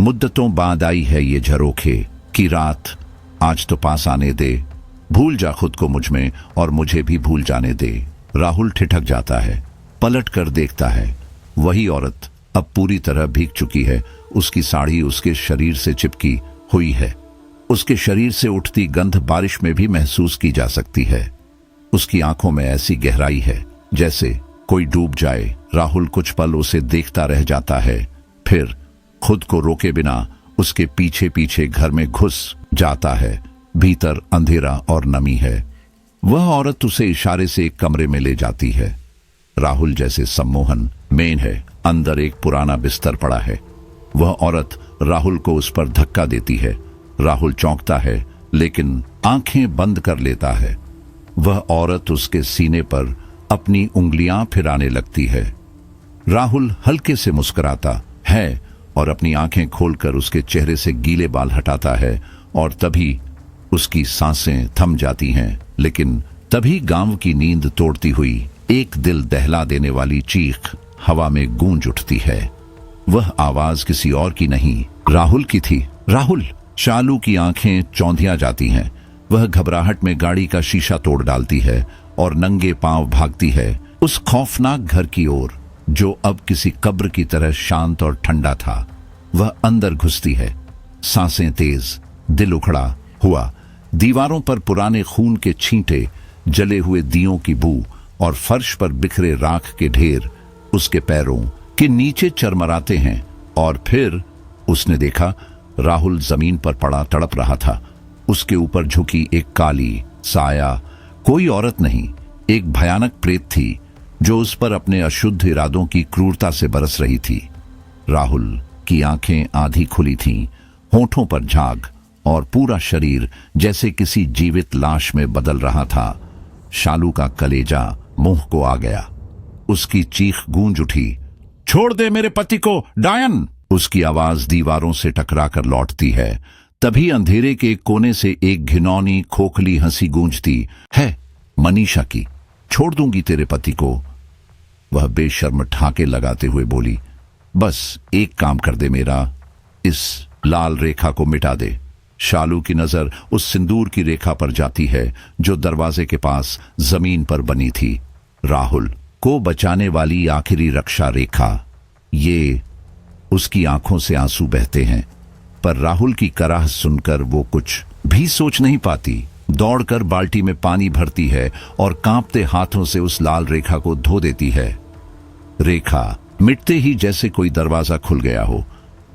मुद्दतों बाद आई है ये झरोखे की रात, आज तो पास आने दे, भूल जा खुद को मुझ में और मुझे भी भूल जाने दे। राहुल ठिठक जाता है, पलट कर देखता है। वही औरत अब पूरी तरह भीग चुकी है। उसकी साड़ी उसके शरीर से चिपकी हुई है। उसके शरीर से उठती गंध बारिश में भी महसूस की जा सकती है। उसकी आंखों में ऐसी गहराई है जैसे कोई डूब जाए। राहुल कुछ पल उसे देखता रह जाता है, फिर खुद को रोके बिना उसके पीछे पीछे घर में घुस जाता है। भीतर अंधेरा और नमी है। वह औरत उसे इशारे से एक कमरे में ले जाती है। राहुल जैसे सम्मोहन मेन है, अंदर एक पुराना बिस्तर पड़ा है। वह औरत राहुल को उस पर धक्का देती है। राहुल चौंकता है लेकिन आंखें बंद कर लेता है। वह औरत उसके सीने पर अपनी उंगलियां फिराने लगती है। राहुल हल्के से मुस्कुराता है और अपनी आंखें खोलकर उसके चेहरे से गीले बाल हटाता है और तभी उसकी सांसें थम जाती हैं। लेकिन तभी गांव की नींद तोड़ती हुई एक दिल दहला देने वाली चीख हवा में गूंज उठती है। वह आवाज किसी और की नहीं, राहुल की थी। राहुल! शालू की आंखें चौंधिया जाती हैं। वह घबराहट में गाड़ी का शीशा तोड़ डालती है और नंगे पांव भागती है उस खौफनाक घर की ओर जो अब किसी कब्र की तरह शांत और ठंडा था। वह अंदर घुसती है, सांसें तेज, दिल उखड़ा हुआ। दीवारों पर पुराने खून के छींटे, जले हुए दियों की बू और फर्श पर बिखरे राख के ढेर उसके पैरों के नीचे चरमराते हैं। और फिर उसने देखा राहुल जमीन पर पड़ा तड़प रहा था। उसके ऊपर झुकी एक काली साया कोई औरत नहीं, एक भयानक प्रेत थी जो उस पर अपने अशुद्ध इरादों की क्रूरता से बरस रही थी। राहुल की आंखें आधी खुली थीं, होठों पर झाग और पूरा शरीर जैसे किसी जीवित लाश में बदल रहा था। शालू का कलेजा मुंह को आ गया। उसकी चीख गूंज उठी, छोड़ दे मेरे पति को डायन! उसकी आवाज दीवारों से टकराकर लौटती है। तभी अंधेरे के कोने से एक घिनौनी खोखली हंसी गूंजती है, मनीषा की। छोड़ दूंगी तेरे पति को। वह बेशर्म ठाके लगाते हुए बोली, बस एक काम कर दे मेरा, इस लाल रेखा को मिटा दे। शालू की नजर उस सिंदूर की रेखा पर जाती है जो दरवाजे के पास जमीन पर बनी थी। राहुल को बचाने वाली आखिरी रक्षा रेखा। ये उसकी आंखों से आंसू बहते हैं, पर राहुल की कराह सुनकर वो कुछ भी सोच नहीं पाती। दौड़कर बाल्टी में पानी भरती है और कांपते हाथों से उस लाल रेखा को धो देती है। रेखा मिटते ही जैसे कोई दरवाजा खुल गया हो।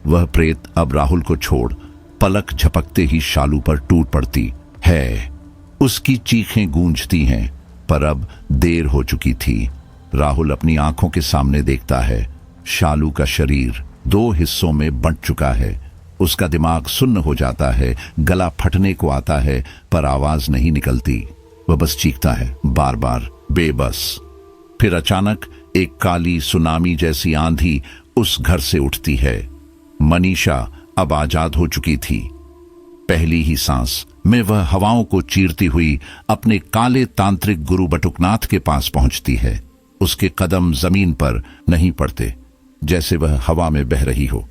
वह प्रेत अब राहुल को छोड़ पलक झपकते ही शालू पर टूट पड़ती है। उसकी चीखें गूंजती हैं, पर अब देर हो चुकी थी। राहुल अपनी आंखों के सामने देखता है, शालू का शरीर दो हिस्सों में बंट चुका है। उसका दिमाग सुन्न हो जाता है, गला फटने को आता है, पर आवाज नहीं निकलती। वह बस चीखता है, बार बार, बेबस। फिर अचानक एक काली सुनामी जैसी आंधी उस घर से उठती है। मनीषा अब आजाद हो चुकी थी। पहली ही सांस में वह हवाओं को चीरती हुई अपने काले तांत्रिक गुरु बटुकनाथ के पास पहुंचती है। उसके कदम जमीन पर नहीं पड़ते, जैसे वह हवा में बह रही हो।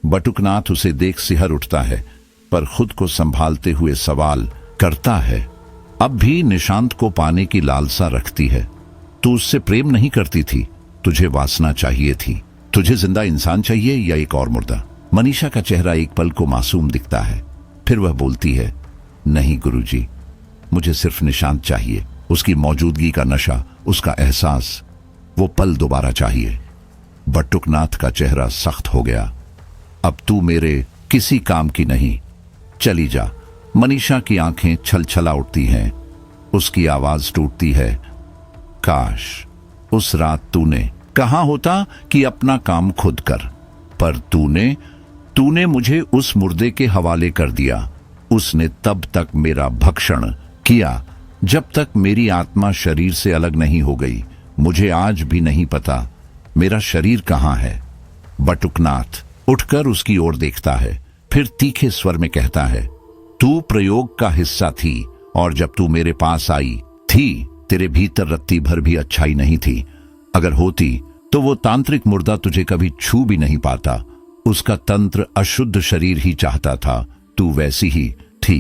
बटुकनाथ उसे देख सिहर उठता है, पर खुद को संभालते हुए सवाल करता है, अब भी निशांत को पाने की लालसा रखती है? तू उससे प्रेम नहीं करती थी, तुझे वासना चाहिए थी। तुझे जिंदा इंसान चाहिए या एक और मुर्दा? मनीषा का चेहरा एक पल को मासूम दिखता है, फिर वह बोलती है, नहीं गुरुजी, मुझे सिर्फ निशांत चाहिए। उसकी मौजूदगी का नशा, उसका एहसास, वो पल दोबारा चाहिए। बटुकनाथ का चेहरा सख्त हो गया। अब तू मेरे किसी काम की नहीं, चली जा। मनीषा की आंखें छलछला उठती हैं। उसकी आवाज टूटती है, काश उस रात तूने कहा होता कि अपना काम खुद कर, पर तूने मुझे उस मुर्दे के हवाले कर दिया। उसने तब तक मेरा भक्षण किया जब तक मेरी आत्मा शरीर से अलग नहीं हो गई। मुझे आज भी नहीं पता मेरा शरीर कहाँ है? बटुकनाथ उठकर उसकी ओर देखता है, फिर तीखे स्वर में कहता है, तू प्रयोग का हिस्सा थी और जब तू मेरे पास आई थी तेरे भीतर रत्ती भर भी अच्छाई नहीं थी। अगर होती तो वो तांत्रिक मुर्दा तुझे कभी छू भी नहीं पाता। उसका तंत्र अशुद्ध शरीर ही चाहता था। तू वैसी ही थी,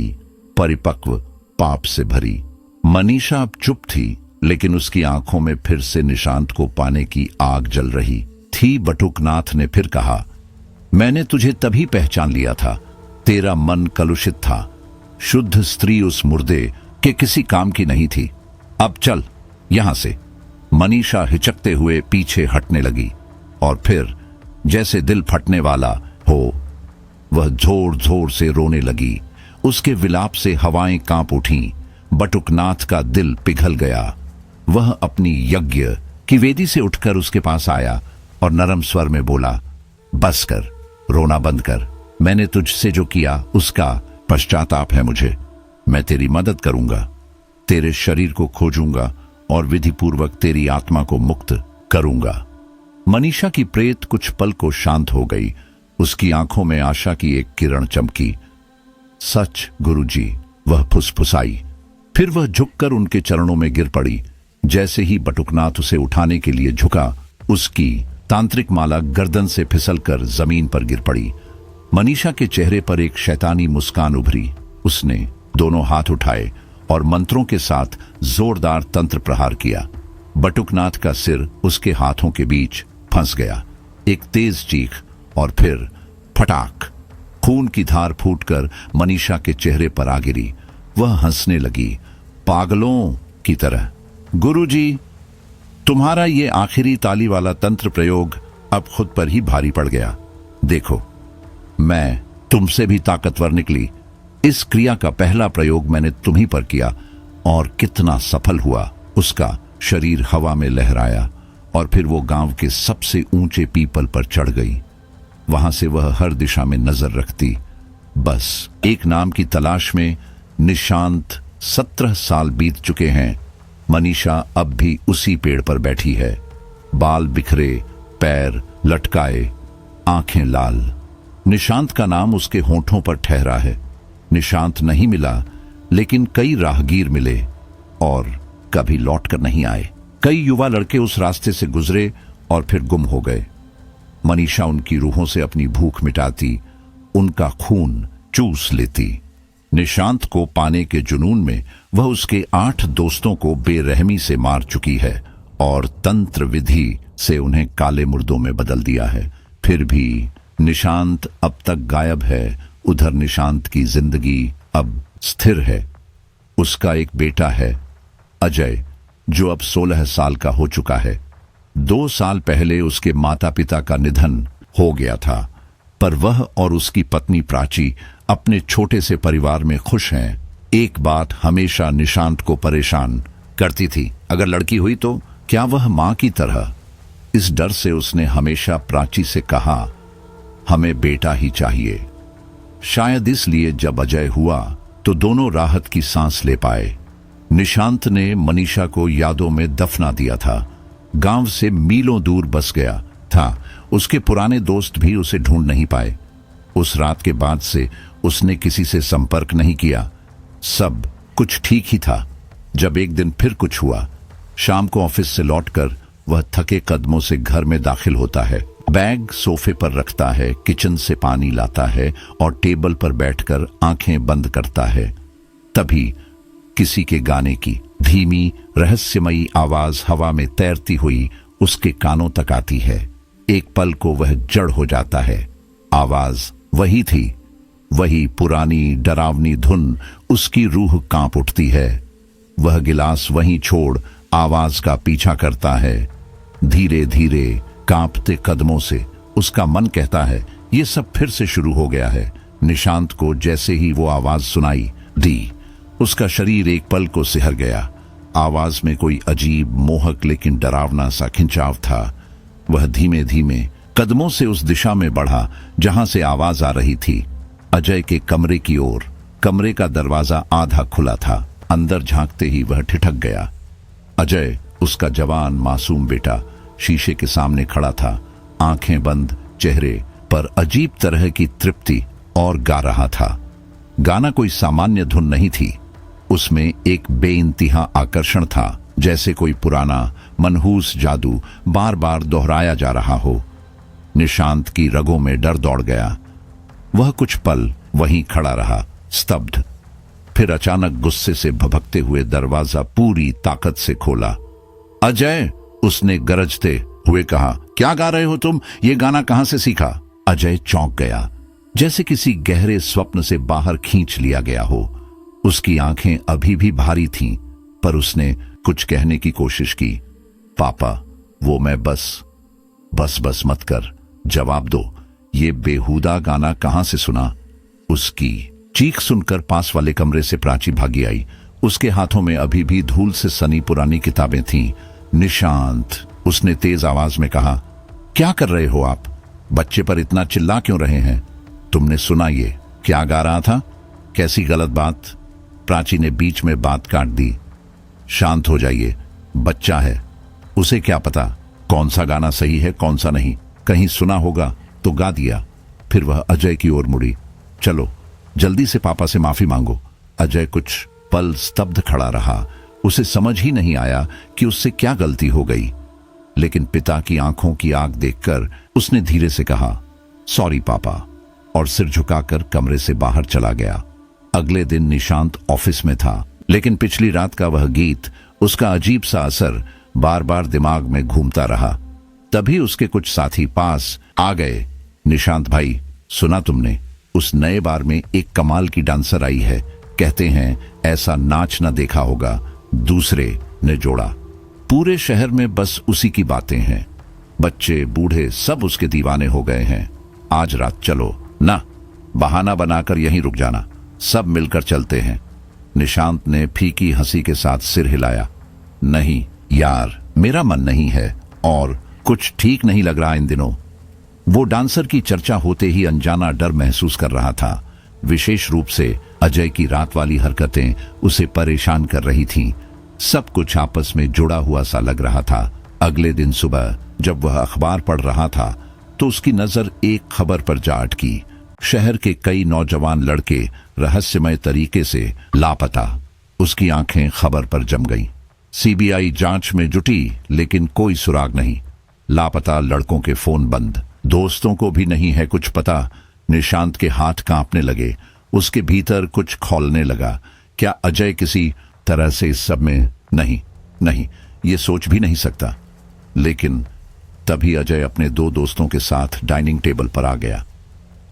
परिपक्व, पाप से भरी। मनीषा अब चुप थी, लेकिन उसकी आंखों में फिर से निशांत को पाने की आग जल रही थी। बटुकनाथ ने फिर कहा, मैंने तुझे तभी पहचान लिया था। तेरा मन कलुषित था। शुद्ध स्त्री उस मुर्दे के किसी काम की नहीं थी। अब चल यहां से। मनीषा हिचकते हुए पीछे हटने लगी और फिर जैसे दिल फटने वाला हो वह जोर जोर से रोने लगी। उसके विलाप से हवाएं कांप उठीं। बटुकनाथ का दिल पिघल गया। वह अपनी यज्ञ की वेदी से उठकर उसके पास आया और नरम स्वर में बोला, बस कर, रोना बंद कर। मैंने तुझसे जो किया उसका पश्चाताप है मुझे। मैं तेरी मदद करूंगा, तेरे शरीर को खोजूंगा और विधिपूर्वक तेरी आत्मा को मुक्त करूंगा। मनीषा की प्रेत कुछ पल को शांत हो गई। उसकी आंखों में आशा की एक किरण चमकी। सच गुरुजी, वह फुसफुसाई। फिर वह झुककर उनके चरणों में गिर पड़ी। जैसे ही बटुकनाथ उसे उठाने के लिए झुका, उसकी तांत्रिक माला गर्दन से फिसलकर जमीन पर गिर पड़ी। मनीषा के चेहरे पर एक शैतानी मुस्कान उभरी। उसने दोनों हाथ उठाए और मंत्रों के साथ जोरदार तंत्र प्रहार किया। बटुकनाथ का सिर उसके हाथों के बीच फंस गया। एक तेज चीख और फिर फटाक, खून की धार फूटकर मनीषा के चेहरे पर आ गिरी। वह हंसने लगी, पागलों की तरह। गुरुजी, तुम्हारा ये आखिरी ताली वाला तंत्र प्रयोग अब खुद पर ही भारी पड़ गया। देखो, मैं तुमसे भी ताकतवर निकली। इस क्रिया का पहला प्रयोग मैंने तुम्ही पर किया और कितना सफल हुआ। उसका शरीर हवा में लहराया और फिर वो गांव के सबसे ऊंचे पीपल पर चढ़ गई। वहां से वह हर दिशा में नजर रखती, बस एक नाम की तलाश में। निशांत 17 साल बीत चुके हैं। मनीषा अब भी उसी पेड़ पर बैठी है, बाल बिखरे, पैर लटकाए, आंखें लाल। निशांत का नाम उसके होंठों पर ठहरा है। निशांत नहीं मिला, लेकिन कई राहगीर मिले और कभी लौटकर नहीं आए। कई युवा लड़के उस रास्ते से गुजरे और फिर गुम हो गए। मनीषा उनकी रूहों से अपनी भूख मिटाती, उनका खून चूस लेती। निशांत को पाने के जुनून में वह उसके 8 दोस्तों को बेरहमी से मार चुकी है और तंत्र विधि से उन्हें काले मुर्दों में बदल दिया है। फिर भी निशांत अब तक गायब है। उधर निशांत की जिंदगी अब स्थिर है। उसका एक बेटा है, अजय, जो अब 16 साल का हो चुका है। 2 साल पहले उसके माता पिता का निधन हो गया था, पर वह और उसकी पत्नी प्राची अपने छोटे से परिवार में खुश हैं। एक बात हमेशा निशांत को परेशान करती थी, अगर लड़की हुई तो क्या वह मां की तरह? इस डर से उसने हमेशा प्राची से कहा, हमें बेटा ही चाहिए। शायद इसलिए जब अजय हुआ तो दोनों राहत की सांस ले पाए। निशांत ने मनीषा को यादों में दफना दिया था। गांव से मीलों दूर बस गया था। उसके पुराने दोस्त भी उसे ढूंढ नहीं पाए। उस रात के बाद से उसने किसी से संपर्क नहीं किया। सब कुछ ठीक ही था, जब एक दिन फिर कुछ हुआ। शाम को ऑफिस से लौटकर वह थके कदमों से घर में दाखिल होता है। बैग सोफे पर रखता है, किचन से पानी लाता है और टेबल पर बैठकर आंखें बंद करता है। तभी किसी के गाने की धीमी रहस्यमयी आवाज हवा में तैरती हुई उसके कानों तक आती है। एक पल को वह जड़ हो जाता है। आवाज वही थी, वही पुरानी डरावनी धुन। उसकी रूह कांप उठती है। वह गिलास वहीं छोड़ आवाज का पीछा करता है। धीरे धीरे कांपते कदमों से उसका मन कहता है, ये सब फिर से शुरू हो गया है। निशांत को जैसे ही वो आवाज सुनाई दी, उसका शरीर एक पल को सिहर गया। आवाज में कोई अजीब, मोहक लेकिन डरावना सा खिंचाव था। वह धीमे धीमे कदमों से उस दिशा में बढ़ा जहां से आवाज आ रही थी, अजय के कमरे की ओर। कमरे का दरवाजा आधा खुला था। अंदर झांकते ही वह ठिठक गया। अजय, उसका जवान मासूम बेटा, शीशे के सामने खड़ा था, आंखें बंद, चेहरे पर अजीब तरह की तृप्ति, और गा रहा था। गाना कोई सामान्य धुन नहीं थी, उसमें एक बेइंतहा आकर्षण था, जैसे कोई पुराना मनहूस जादू बार बार दोहराया जा रहा हो। निशांत की रगों में डर दौड़ गया। वह कुछ पल वहीं खड़ा रहा, स्तब्ध। फिर अचानक गुस्से से भभकते हुए दरवाजा पूरी ताकत से खोला। अजय, उसने गरजते हुए कहा, क्या गा रहे हो तुम? ये गाना कहां से सीखा? अजय चौंक गया, जैसे किसी गहरे स्वप्न से बाहर खींच लिया गया हो। उसकी आंखें अभी भी भारी थीं, पर उसने कुछ कहने की कोशिश की। पापा, वो मैं बस मत कर, जवाब दो, ये बेहुदा गाना कहां से सुना? उसकी चीख सुनकर पास वाले कमरे से प्राची भागी आई। उसके हाथों में अभी भी धूल से सनी पुरानी किताबें थीं। निशांत, उसने तेज आवाज में कहा, क्या कर रहे हो आप? बच्चे पर इतना चिल्ला क्यों रहे हैं? तुमने सुना ये क्या गा रहा था? कैसी गलत बात? प्राची ने बीच में बात काट दी। शांत हो जाइए, बच्चा है, उसे क्या पता कौन सा गाना सही है कौन सा नहीं। कहीं सुना होगा तो गा दिया। फिर वह अजय की ओर मुड़ी। चलो जल्दी से पापा से माफी मांगो। अजय कुछ पल स्तब्ध खड़ा रहा। उसे समझ ही नहीं आया कि उससे क्या गलती हो गई, लेकिन पिता की आंखों की आग देखकर उसने धीरे से कहा, सॉरी पापा, और सिर झुकाकर कमरे से बाहर चला गया। अगले दिन निशांत ऑफिस में था, लेकिन पिछली रात का वह गीत, उसका अजीब सा असर बार बार दिमाग में घूमता रहा। तभी उसके कुछ साथी पास आ गए। निशांत भाई, सुना तुमने? उस नए बार में एक कमाल की डांसर आई है, कहते हैं ऐसा नाच न देखा होगा। दूसरे ने जोड़ा, पूरे शहर में बस उसी की बातें हैं, बच्चे बूढ़े सब उसके दीवाने हो गए हैं। आज रात चलो ना, बहाना बनाकर यहीं रुक जाना, सब मिलकर चलते हैं। निशांत ने फीकी हंसी के साथ सिर हिलाया। नहीं यार, मेरा मन नहीं है, और कुछ ठीक नहीं लग रहा इन दिनों। वो डांसर की चर्चा होते ही अनजाना डर महसूस कर रहा था। विशेष रूप से अजय की रात वाली हरकतें उसे परेशान कर रही थीं। सब कुछ आपस में जुड़ा हुआ सा लग रहा था। अगले दिन सुबह जब वह अखबार पढ़ रहा था तो उसकी नजर एक खबर पर जा अटकी। शहर के कई नौजवान लड़के रहस्यमय तरीके से लापता। उसकी आंखें खबर पर जम गईं। सीबीआई जांच में जुटी, लेकिन कोई सुराग नहीं। लापता लड़कों के फोन बंद, दोस्तों को भी नहीं है कुछ पता। निशांत के हाथ कांपने लगे, उसके भीतर कुछ खौलने लगा। क्या अजय किसी तरह से इस सब में? नहीं, ये सोच भी नहीं सकता। लेकिन तभी अजय अपने दो दोस्तों के साथ डाइनिंग टेबल पर आ गया।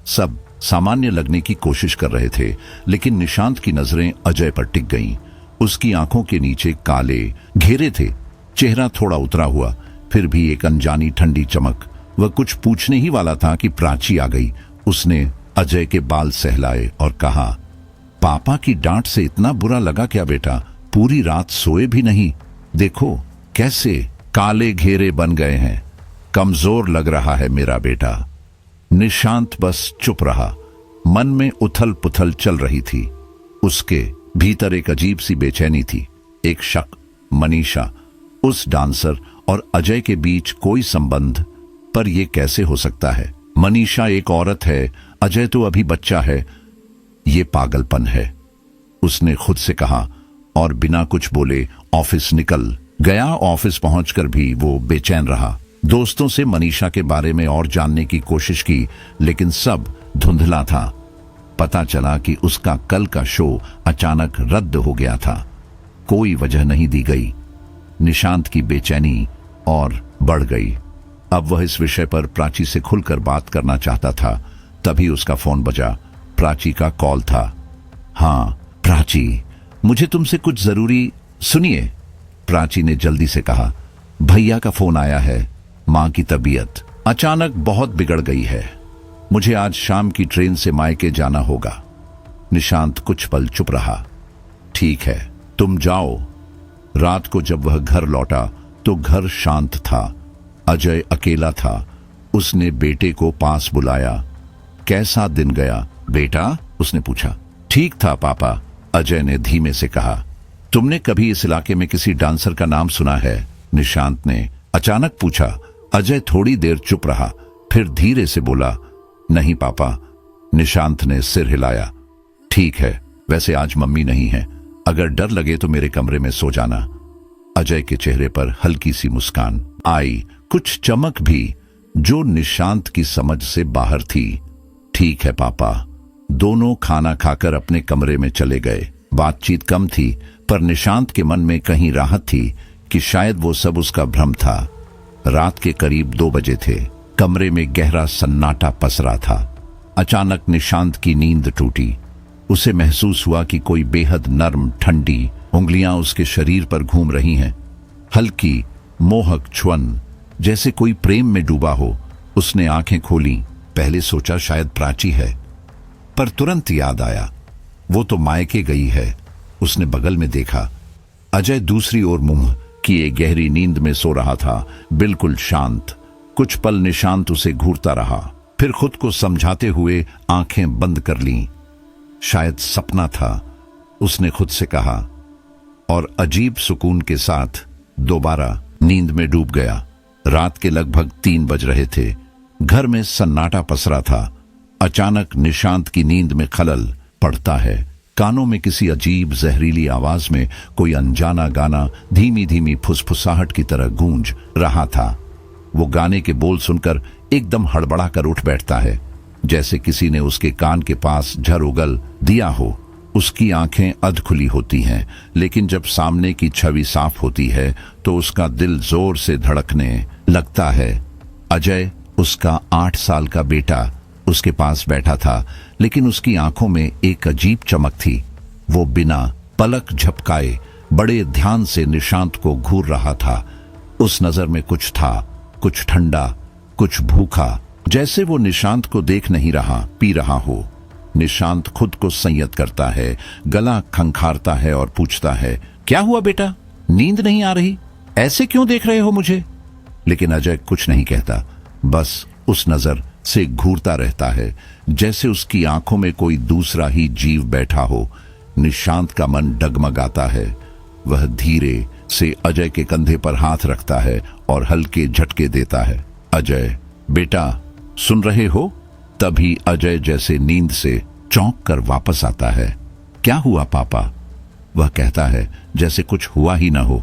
सब सामान्य लगने की कोशिश कर रहे थे, लेकिन निशांत की नजरें अजय पर टिक गईं। उसकी आंखों के नीचे काले घेरे थे, चेहरा थोड़ा उतरा हुआ, फिर भी एक अनजानी ठंडी चमक। वह कुछ पूछने ही वाला था कि प्राची आ गई। उसने अजय के बाल सहलाए और कहा, पापा की डांट से इतना बुरा लगा क्या बेटा? पूरी रात सोए भी नहीं, देखो कैसे काले घेरे बन गए हैं। कमजोर लग रहा है मेरा बेटा। निशांत बस चुप रहा। मन में उथल पुथल चल रही थी। उसके भीतर एक अजीब सी बेचैनी थी, एक शक। मनीषा, उस डांसर और अजय के बीच कोई संबंध, पर यह कैसे हो सकता है? मनीषा एक औरत है, अजय तो अभी बच्चा है। ये पागलपन है, उसने खुद से कहा, और बिना कुछ बोले ऑफिस निकल गया। ऑफिस पहुंचकर भी वो बेचैन रहा। दोस्तों से मनीषा के बारे में और जानने की कोशिश की, लेकिन सब धुंधला था। पता चला कि उसका कल का शो अचानक रद्द हो गया था। कोई वजह नहीं दी गई। निशांत की बेचैनी और बढ़ गई। अब वह इस विषय पर प्राची से खुलकर बात करना चाहता था। तभी उसका फोन बजा। प्राची का कॉल था। हाँ प्राची, मुझे तुमसे कुछ जरूरी। सुनिए, प्राची ने जल्दी से कहा, भैया का फोन आया है। मां की तबीयत अचानक बहुत बिगड़ गई है। मुझे आज शाम की ट्रेन से मायके जाना होगा। निशांत कुछ पल चुप रहा। ठीक है, तुम जाओ। रात को जब वह घर लौटा तो घर शांत था। अजय अकेला था। उसने बेटे को पास बुलाया। कैसा दिन गया बेटा? उसने पूछा। ठीक था पापा, अजय ने धीमे से कहा। तुमने कभी इस इलाके में किसी डांसर का नाम सुना है? निशांत ने अचानक पूछा। अजय थोड़ी देर चुप रहा, फिर धीरे से बोला, नहीं पापा। निशांत ने सिर हिलाया। ठीक है, वैसे आज मम्मी नहीं है, अगर डर लगे तो मेरे कमरे में सो जाना। अजय के चेहरे पर हल्की सी मुस्कान आई, कुछ चमक भी जो निशांत की समझ से बाहर थी। ठीक है पापा। दोनों खाना खाकर अपने कमरे में चले गए। बातचीत कम थी, पर निशांत के मन में कहीं राहत थी कि शायद वो सब उसका भ्रम था। रात के करीब 2 बजे थे। कमरे में गहरा सन्नाटा पसरा था। अचानक निशांत की नींद टूटी। उसे महसूस हुआ कि कोई बेहद नर्म ठंडी उंगलियां उसके शरीर पर घूम रही हैं। हल्की मोहक छुअन, जैसे कोई प्रेम में डूबा हो। उसने आंखें खोली। पहले सोचा शायद प्राची है, पर तुरंत याद आया वो तो मायके गई है। उसने बगल में देखा, अजय दूसरी ओर मुंह किए गहरी नींद में सो रहा था, बिल्कुल शांत। कुछ पल निशांत उसे घूरता रहा, फिर खुद को समझाते हुए आंखें बंद कर लीं। शायद सपना था, उसने खुद से कहा, और अजीब सुकून के साथ दोबारा नींद में डूब गया। रात के लगभग 3 बज रहे थे। घर में सन्नाटा पसरा था। अचानक निशांत की नींद में खलल पड़ता है। कानों में किसी अजीब जहरीली आवाज में कोई अनजाना गाना धीमी धीमी फुसफुसाहट की तरह गूंज रहा था। वो गाने के बोल सुनकर एकदम हड़बड़ा कर उठ बैठता है, जैसे किसी ने उसके कान के पास झर उगल दिया हो। उसकी आंखें अध खुली होती हैं, लेकिन जब सामने की छवि साफ होती है तो उसका दिल जोर से धड़कने लगता है। अजय, उसका 8 साल का बेटा, उसके पास बैठा था, लेकिन उसकी आंखों में एक अजीब चमक थी। वो बिना पलक झपकाए बड़े ध्यान से निशांत को घूर रहा था। उस नजर में कुछ था, कुछ ठंडा, कुछ भूखा, जैसे वो निशांत को देख नहीं रहा, पी रहा हो। निशांत खुद को संयत करता है, गला खंखारता है और पूछता है, क्या हुआ बेटा, नींद नहीं आ रही? ऐसे क्यों देख रहे हो मुझे? लेकिन अजय कुछ नहीं कहता, बस उस नजर से घूरता रहता है, जैसे उसकी आंखों में कोई दूसरा ही जीव बैठा हो। निशांत का मन डगमगाता है। वह धीरे से अजय के कंधे पर हाथ रखता है और हल्के झटके देता है। अजय, बेटा, सुन रहे हो? तभी अजय जैसे नींद से चौंक कर वापस आता है। क्या हुआ पापा? वह कहता है जैसे कुछ हुआ ही ना हो।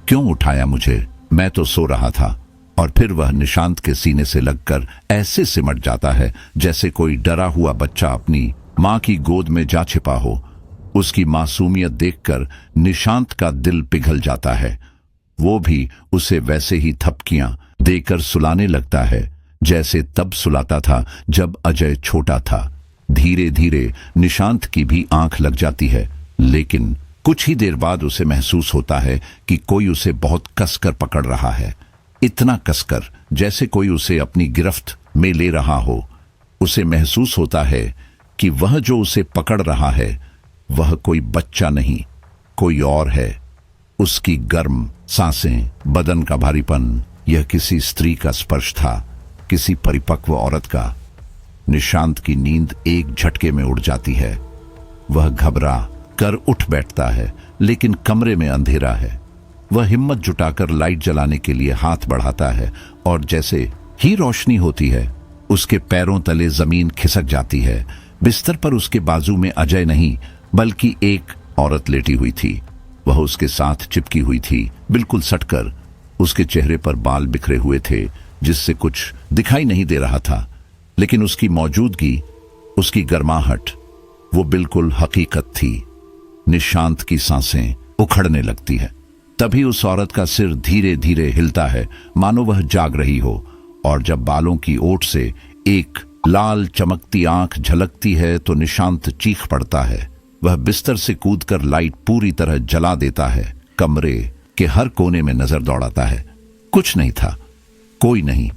क्यों उठाया मुझे? मैं तो सो रहा था। और फिर वह निशांत के सीने से लगकर ऐसे सिमट जाता है जैसे कोई डरा हुआ बच्चा अपनी मां की गोद में जा छिपा हो। उसकी मासूमियत देखकर निशांत का दिल पिघल जाता है। वो भी उसे वैसे ही थपकियां देकर सुलाने लगता है जैसे तब सुलाता था जब अजय छोटा था। धीरे धीरे निशांत की भी आंख लग जाती है, लेकिन कुछ ही देर बाद उसे महसूस होता है कि कोई उसे बहुत कसकर पकड़ रहा है। इतना कसकर जैसे कोई उसे अपनी गिरफ्त में ले रहा हो। उसे महसूस होता है कि वह जो उसे पकड़ रहा है वह कोई बच्चा नहीं, कोई और है। उसकी गर्म सांसें, बदन का भारीपन, यह किसी स्त्री का स्पर्श था, किसी परिपक्व औरत का। निशांत की नींद एक झटके में उड़ जाती है। वह घबरा कर उठ बैठता है, लेकिन कमरे में अंधेरा है। वह हिम्मत जुटाकर लाइट जलाने के लिए हाथ बढ़ाता है और जैसे ही रोशनी होती है उसके पैरों तले जमीन खिसक जाती है। बिस्तर पर उसके बाजू में अजय नहीं बल्कि एक औरत लेटी हुई थी। वह उसके साथ चिपकी हुई थी, बिल्कुल सटकर। उसके चेहरे पर बाल बिखरे हुए थे जिससे कुछ दिखाई नहीं दे रहा था, लेकिन उसकी मौजूदगी, उसकी गर्माहट, वो बिल्कुल हकीकत थी। निशांत की सांसें उखड़ने लगती है। तभी उस औरत का सिर धीरे धीरे हिलता है, मानो वह जाग रही हो, और जब बालों की ओट से एक लाल चमकती आंख झलकती है तो निशांत चीख पड़ता है। वह बिस्तर से कूदकर लाइट पूरी तरह जला देता है। कमरे के हर कोने में नजर दौड़ाता है। कुछ नहीं था, कोई नहीं।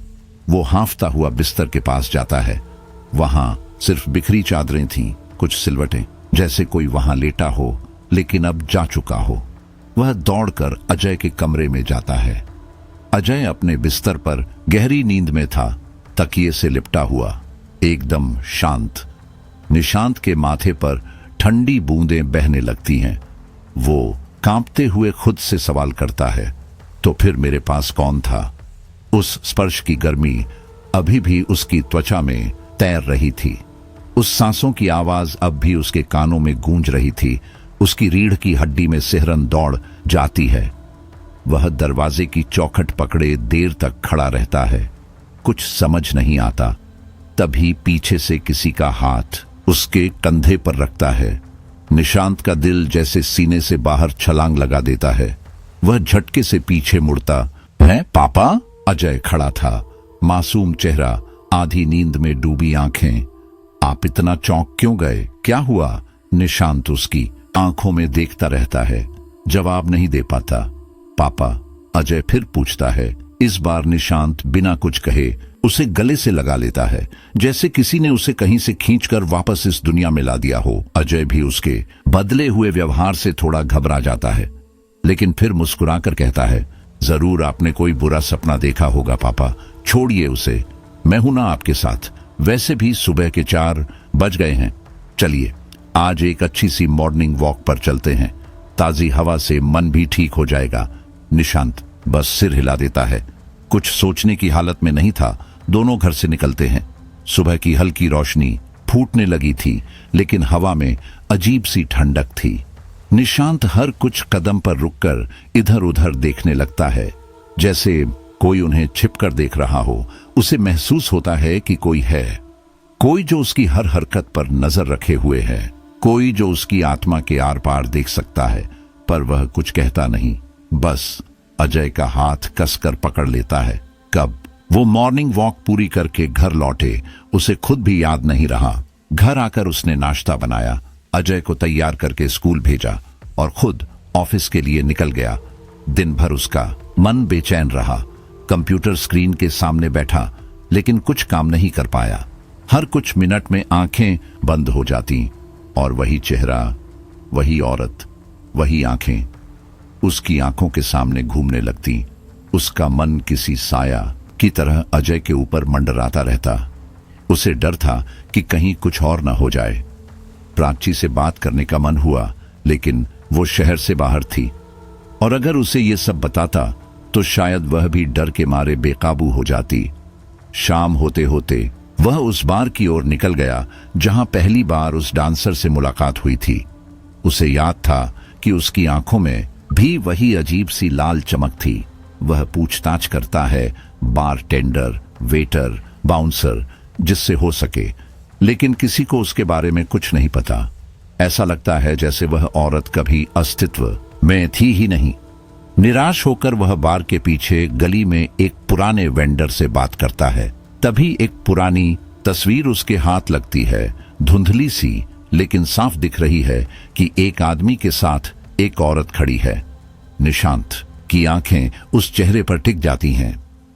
वो हांफता हुआ बिस्तर के पास जाता है। वहां सिर्फ बिखरी चादरें थीं, कुछ सिलवटें, जैसे कोई वहां लेटा हो लेकिन अब जा चुका हो। वह दौड़कर अजय के कमरे में जाता है। अजय अपने बिस्तर पर गहरी नींद में था, तकिए से लिपटा हुआ, एकदम शांत। निशांत के माथे पर ठंडी बूंदें बहने लगती हैं। वो कांपते हुए खुद से सवाल करता है, तो फिर मेरे पास कौन था? उस स्पर्श की गर्मी अभी भी उसकी त्वचा में तैर रही थी। उस सांसों की आवाज अब भी उसके कानों में गूंज रही थी। उसकी रीढ़ की हड्डी में सिहरन दौड़ जाती है। वह दरवाजे की चौखट पकड़े देर तक खड़ा रहता है। कुछ समझ नहीं आता। तभी पीछे से किसी का हाथ उसके कंधे पर रखता है। निशांत का दिल जैसे सीने से बाहर छलांग लगा देता है। वह झटके से पीछे मुड़ता है। पापा? अजय खड़ा था, मासूम चेहरा, आधी नींद में डूबी आंखें। आप इतना चौंक क्यों गए? क्या हुआ? निशांत उसकी आंखों में देखता रहता है, जवाब नहीं दे पाता। पापा? अजय फिर पूछता है। इस बार निशांत बिना कुछ कहे उसे गले से लगा लेता है, जैसे किसी ने उसे कहीं से खींचकर वापस इस दुनिया में ला दिया हो। अजय भी उसके बदले हुए व्यवहार से थोड़ा घबरा जाता है, लेकिन फिर मुस्कुराकर कहता है, जरूर आपने कोई बुरा सपना देखा होगा पापा, छोड़िए उसे, मैं हूं ना आपके साथ। वैसे भी सुबह के 4 बज गए हैं, चलिए आज एक अच्छी सी मॉर्निंग वॉक पर चलते हैं, ताजी हवा से मन भी ठीक हो जाएगा। निशांत बस सिर हिला देता है, कुछ सोचने की हालत में नहीं था। दोनों घर से निकलते हैं। सुबह की हल्की रोशनी फूटने लगी थी, लेकिन हवा में अजीब सी ठंडक थी। निशांत हर कुछ कदम पर रुककर इधर उधर देखने लगता है, जैसे कोई उन्हें छिपकर देख रहा हो। उसे महसूस होता है कि कोई है, कोई जो उसकी हर हरकत पर नजर रखे हुए है, कोई जो उसकी आत्मा के आर पार देख सकता है। पर वह कुछ कहता नहीं, बस अजय का हाथ कसकर पकड़ लेता है। कब वो मॉर्निंग वॉक पूरी करके घर लौटे उसे खुद भी याद नहीं रहा। घर आकर उसने नाश्ता बनाया, अजय को तैयार करके स्कूल भेजा और खुद ऑफिस के लिए निकल गया। दिन भर उसका मन बेचैन रहा। कंप्यूटर स्क्रीन के सामने बैठा, लेकिन कुछ काम नहीं कर पाया। हर कुछ मिनट में आंखें बंद हो जाती और वही चेहरा, वही औरत, वही आंखें उसकी आंखों के सामने घूमने लगती। उसका मन किसी साया की तरह अजय के ऊपर मंडराता रहता। उसे डर था कि कहीं कुछ और न हो जाए। प्राची से बात करने का मन हुआ, लेकिन वो शहर से बाहर थी और अगर उसे ये सब बताता तो शायद वह भी डर के मारे बेकाबू हो जाती। शाम होते होते वह उस बार की ओर निकल गया जहां पहली बार उस डांसर से मुलाकात हुई थी। उसे याद था कि उसकी आंखों में भी वही अजीब सी लाल चमक थी। वह पूछताछ करता है, बार टेंडर, वेटर, बाउंसर, जिससे हो सके, लेकिन किसी को उसके बारे में कुछ नहीं पता। ऐसा लगता है जैसे वह औरत कभी अस्तित्व में थी ही नहीं। निराश होकर वह बार के पीछे गली में एक पुराने वेंडर से बात करता है। तभी एक पुरानी तस्वीर उसके हाथ लगती है, धुंधली सी, लेकिन साफ दिख रही है कि एक आदमी के साथ एक औरत खड़ी है। निशांत की आंखें उस चेहरे पर टिक जाती हैं।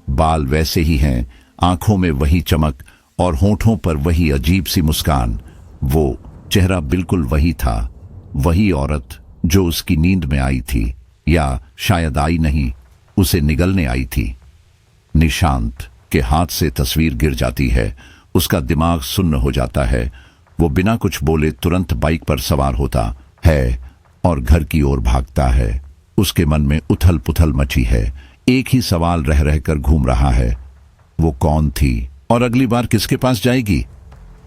बाल वैसे ही हैं, आंखों में वही चमक और होठों पर वही अजीब सी मुस्कान। वो चेहरा बिल्कुल वही था, वही औरत जो उसकी नींद में आई थी, या शायद आई नहीं, उसे निगलने आई थी। निशांत के हाथ से तस्वीर गिर जाती है। उसका दिमाग सुन्न हो जाता है। वो बिना कुछ बोले तुरंत बाइक पर सवार होता है और घर की ओर भागता है। उसके मन में उथल पुथल मची है। एक ही सवाल रह रहकर घूम रहा है, वो कौन थी और अगली बार किसके पास जाएगी?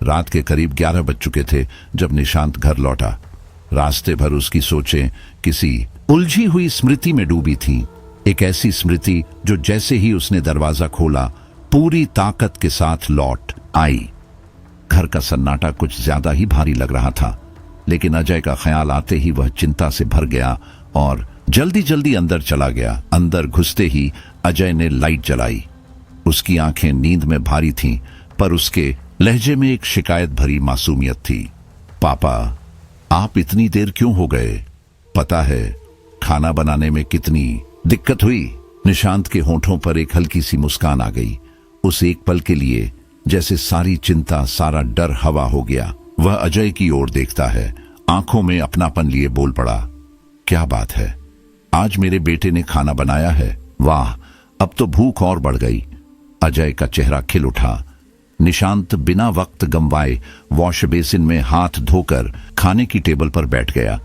रात के करीब 11 बज चुके थे जब निशांत घर लौटा। रास्ते भर उसकी सोचें किसी उलझी हुई स्मृति में डूबी थी। एक ऐसी स्मृति जो जैसे ही उसने दरवाजा खोला पूरी ताकत के साथ लौट आई। घर का सन्नाटा कुछ ज्यादा ही भारी लग रहा था, लेकिन अजय का ख्याल आते ही वह चिंता से भर गया और जल्दी जल्दी अंदर चला गया। अंदर घुसते ही अजय ने लाइट जलाई। उसकी आंखें नींद में भारी थीं, पर उसके लहजे में एक शिकायत भरी मासूमियत थी। पापा, आप इतनी देर क्यों हो गए? पता है खाना बनाने में कितनी दिक्कत हुई? निशांत के होठों पर एक हल्की सी मुस्कान आ गई। उस एक पल के लिए जैसे सारी चिंता, सारा डर हवा हो गया। वह अजय की ओर देखता है, आंखों में अपनापन लिए बोल पड़ा, क्या बात है, आज मेरे बेटे ने खाना बनाया है? वाह, अब तो भूख और बढ़ गई। अजय का चेहरा खिल उठा। निशांत बिना वक्त गंवाए वॉश बेसिन में हाथ धोकर खाने की टेबल पर बैठ गया।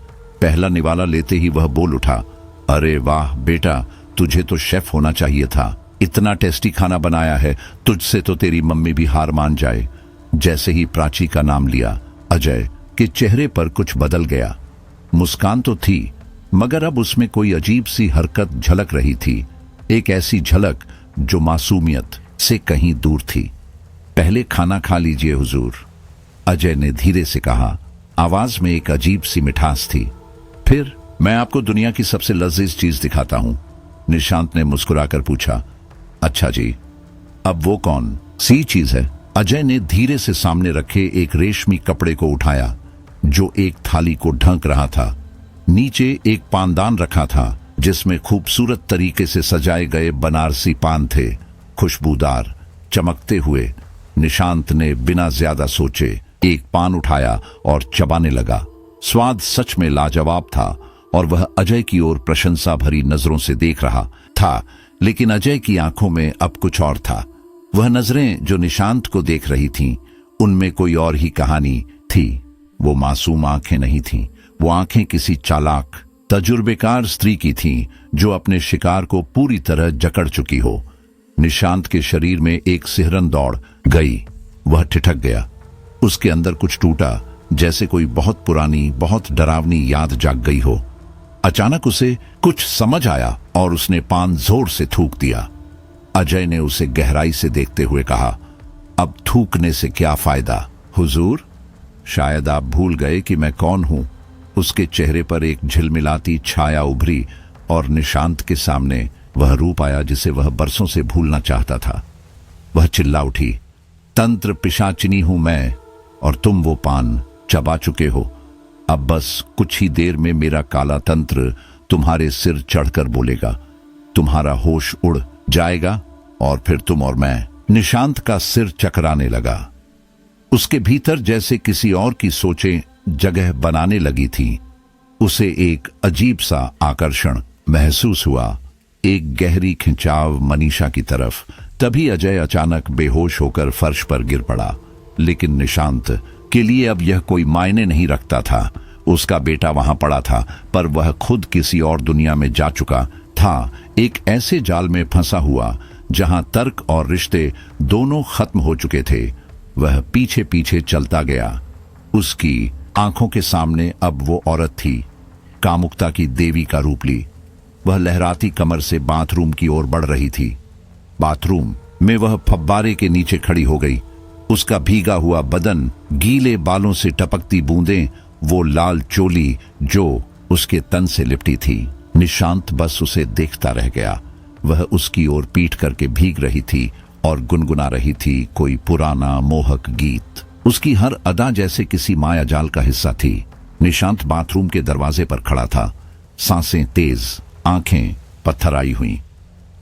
पहला निवाला लेते ही वह बोल उठा, अरे वाह बेटा, तुझे तो शेफ होना चाहिए था। इतना टेस्टी खाना बनाया है, तुझसे तो तेरी मम्मी भी हार मान जाए। जैसे ही प्राची का नाम लिया, अजय के चेहरे पर कुछ बदल गया। मुस्कान तो थी, मगर अब उसमें कोई अजीब सी हरकत झलक रही थी, एक ऐसी झलक जो मासूमियत से कहीं दूर थी। पहले खाना खा लीजिए हुजूर, अजय ने धीरे से कहा। आवाज में एक अजीब सी मिठास थी। फिर मैं आपको दुनिया की सबसे लजीज चीज दिखाता हूं, निशांत ने मुस्कुराकर पूछा। अच्छा जी, अब वो कौन सी चीज है? अजय ने धीरे से सामने रखे एक रेशमी कपड़े को उठाया जो एक थाली को ढक रहा था। नीचे एक पानदान रखा था जिसमें खूबसूरत तरीके से सजाए गए बनारसी पान थे, खुशबूदार, चमकते हुए। निशांत ने बिना ज्यादा सोचे एक पान उठाया और चबाने लगा। स्वाद सच में लाजवाब था और वह अजय की ओर प्रशंसा भरी नजरों से देख रहा था, लेकिन अजय की आंखों में अब कुछ और था। वह नजरें जो निशांत को देख रही थीं, उनमें कोई और ही कहानी थी। वो मासूम आंखें नहीं थीं, वो आंखें किसी चालाक, तजुर्बेकार स्त्री की थीं जो अपने शिकार को पूरी तरह जकड़ चुकी हो। निशांत के शरीर में एक सिहरन दौड़ गई। वह ठिठक गया। उसके अंदर कुछ टूटा, जैसे कोई बहुत पुरानी, बहुत डरावनी याद जाग गई हो। अचानक उसे कुछ समझ आया और उसने पान जोर से थूक दिया। अजय ने उसे गहराई से देखते हुए कहा, अब थूकने से क्या फायदा हुजूर? शायद आप भूल गए कि मैं कौन हूं। उसके चेहरे पर एक झिलमिलाती छाया उभरी और निशांत के सामने वह रूप आया जिसे वह बरसों से भूलना चाहता था। वह चिल्ला उठी, तंत्र पिशाचिनी हूं मैं और तुम वो पान चबा चुके हो। अब बस कुछ ही देर में मेरा काला तंत्र तुम्हारे सिर चढ़कर बोलेगा, तुम्हारा होश उड़ जाएगा और फिर तुम और मैं। निशांत का सिर चकराने लगा। उसके भीतर जैसे किसी और की सोचें जगह बनाने लगी थी। उसे एक अजीब सा आकर्षण महसूस हुआ, एक गहरी खिंचाव मनीषा की तरफ। तभी अजय अचानक बेहोश होकर फर्श पर गिर पड़ा। लेकिन निशांत के लिए अब यह कोई मायने नहीं रखता था। उसका बेटा वहां पड़ा था, पर वह खुद किसी और दुनिया में जा चुका था, एक ऐसे जाल में फंसा हुआ जहां तर्क और रिश्ते दोनों खत्म हो चुके थे। वह पीछे पीछे चलता गया। उसकी आंखों के सामने अब वो औरत थी, कामुकता की देवी का रूप ली। वह लहराती कमर से बाथरूम की ओर बढ़ रही थी। बाथरूम में वह फव्वारे के नीचे खड़ी हो गई। उसका भीगा हुआ बदन, गीले बालों से टपकती बूंदें, वो लाल चोली जो उसके तन से लिपटी थी। निशांत बस उसे देखता रह गया। वह उसकी ओर पीठ करके भीग रही थी और गुनगुना रही थी कोई पुराना मोहक गीत। उसकी हर अदा जैसे किसी मायाजाल का हिस्सा थी। निशांत बाथरूम के दरवाजे पर खड़ा था, सांसें तेज, आंखें पत्थराई हुई।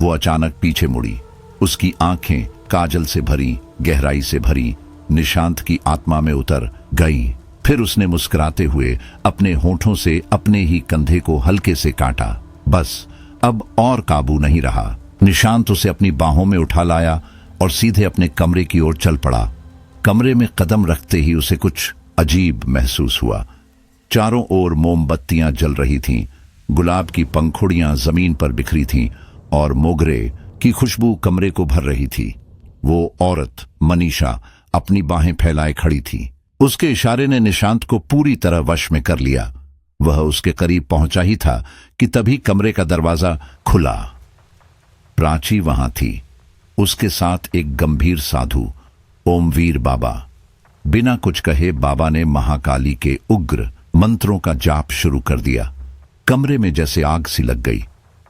वो अचानक पीछे मुड़ी। उसकी आंखें काजल से भरी, गहराई से भरी, निशांत की आत्मा में उतर गई। फिर उसने मुस्कुराते हुए अपने होठों से अपने ही कंधे को हल्के से काटा। बस अब और काबू नहीं रहा। निशांत उसे अपनी बाहों में उठा लाया और सीधे अपने कमरे की ओर चल पड़ा। कमरे में कदम रखते ही उसे कुछ अजीब महसूस हुआ। चारों ओर मोमबत्तियां जल रही थीं, गुलाब की पंखुड़ियां जमीन पर बिखरी थीं और मोगरे की खुशबू कमरे को भर रही थी। वो औरत मनीषा अपनी बाहें फैलाए खड़ी थी। उसके इशारे ने निशांत को पूरी तरह वश में कर लिया। वह उसके करीब पहुंचा ही था कि तभी कमरे का दरवाजा खुला। प्राची वहां थी, उसके साथ एक गंभीर साधु, ओमवीर बाबा। बिना कुछ कहे बाबा ने महाकाली के उग्र मंत्रों का जाप शुरू कर दिया। कमरे में जैसे आग सी लग गई।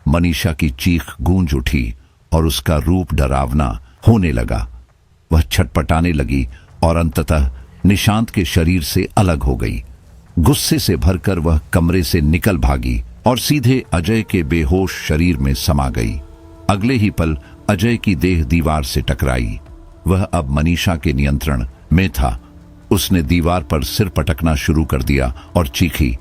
मनीषा की चीख गूंज उठी और उसका रूप डरावना होने लगा। वह छटपटाने लगी और अंततः निशांत के शरीर से अलग हो गई। गुस्से से भरकर वह कमरे से निकल भागी और सीधे अजय के बेहोश शरीर में समा गई। अगले ही पल अजय की देह दीवार से टकराई। वह अब मनीषा के नियंत्रण में था। उसने दीवार पर सिर पटकना शुरू कर दिया और चीखी,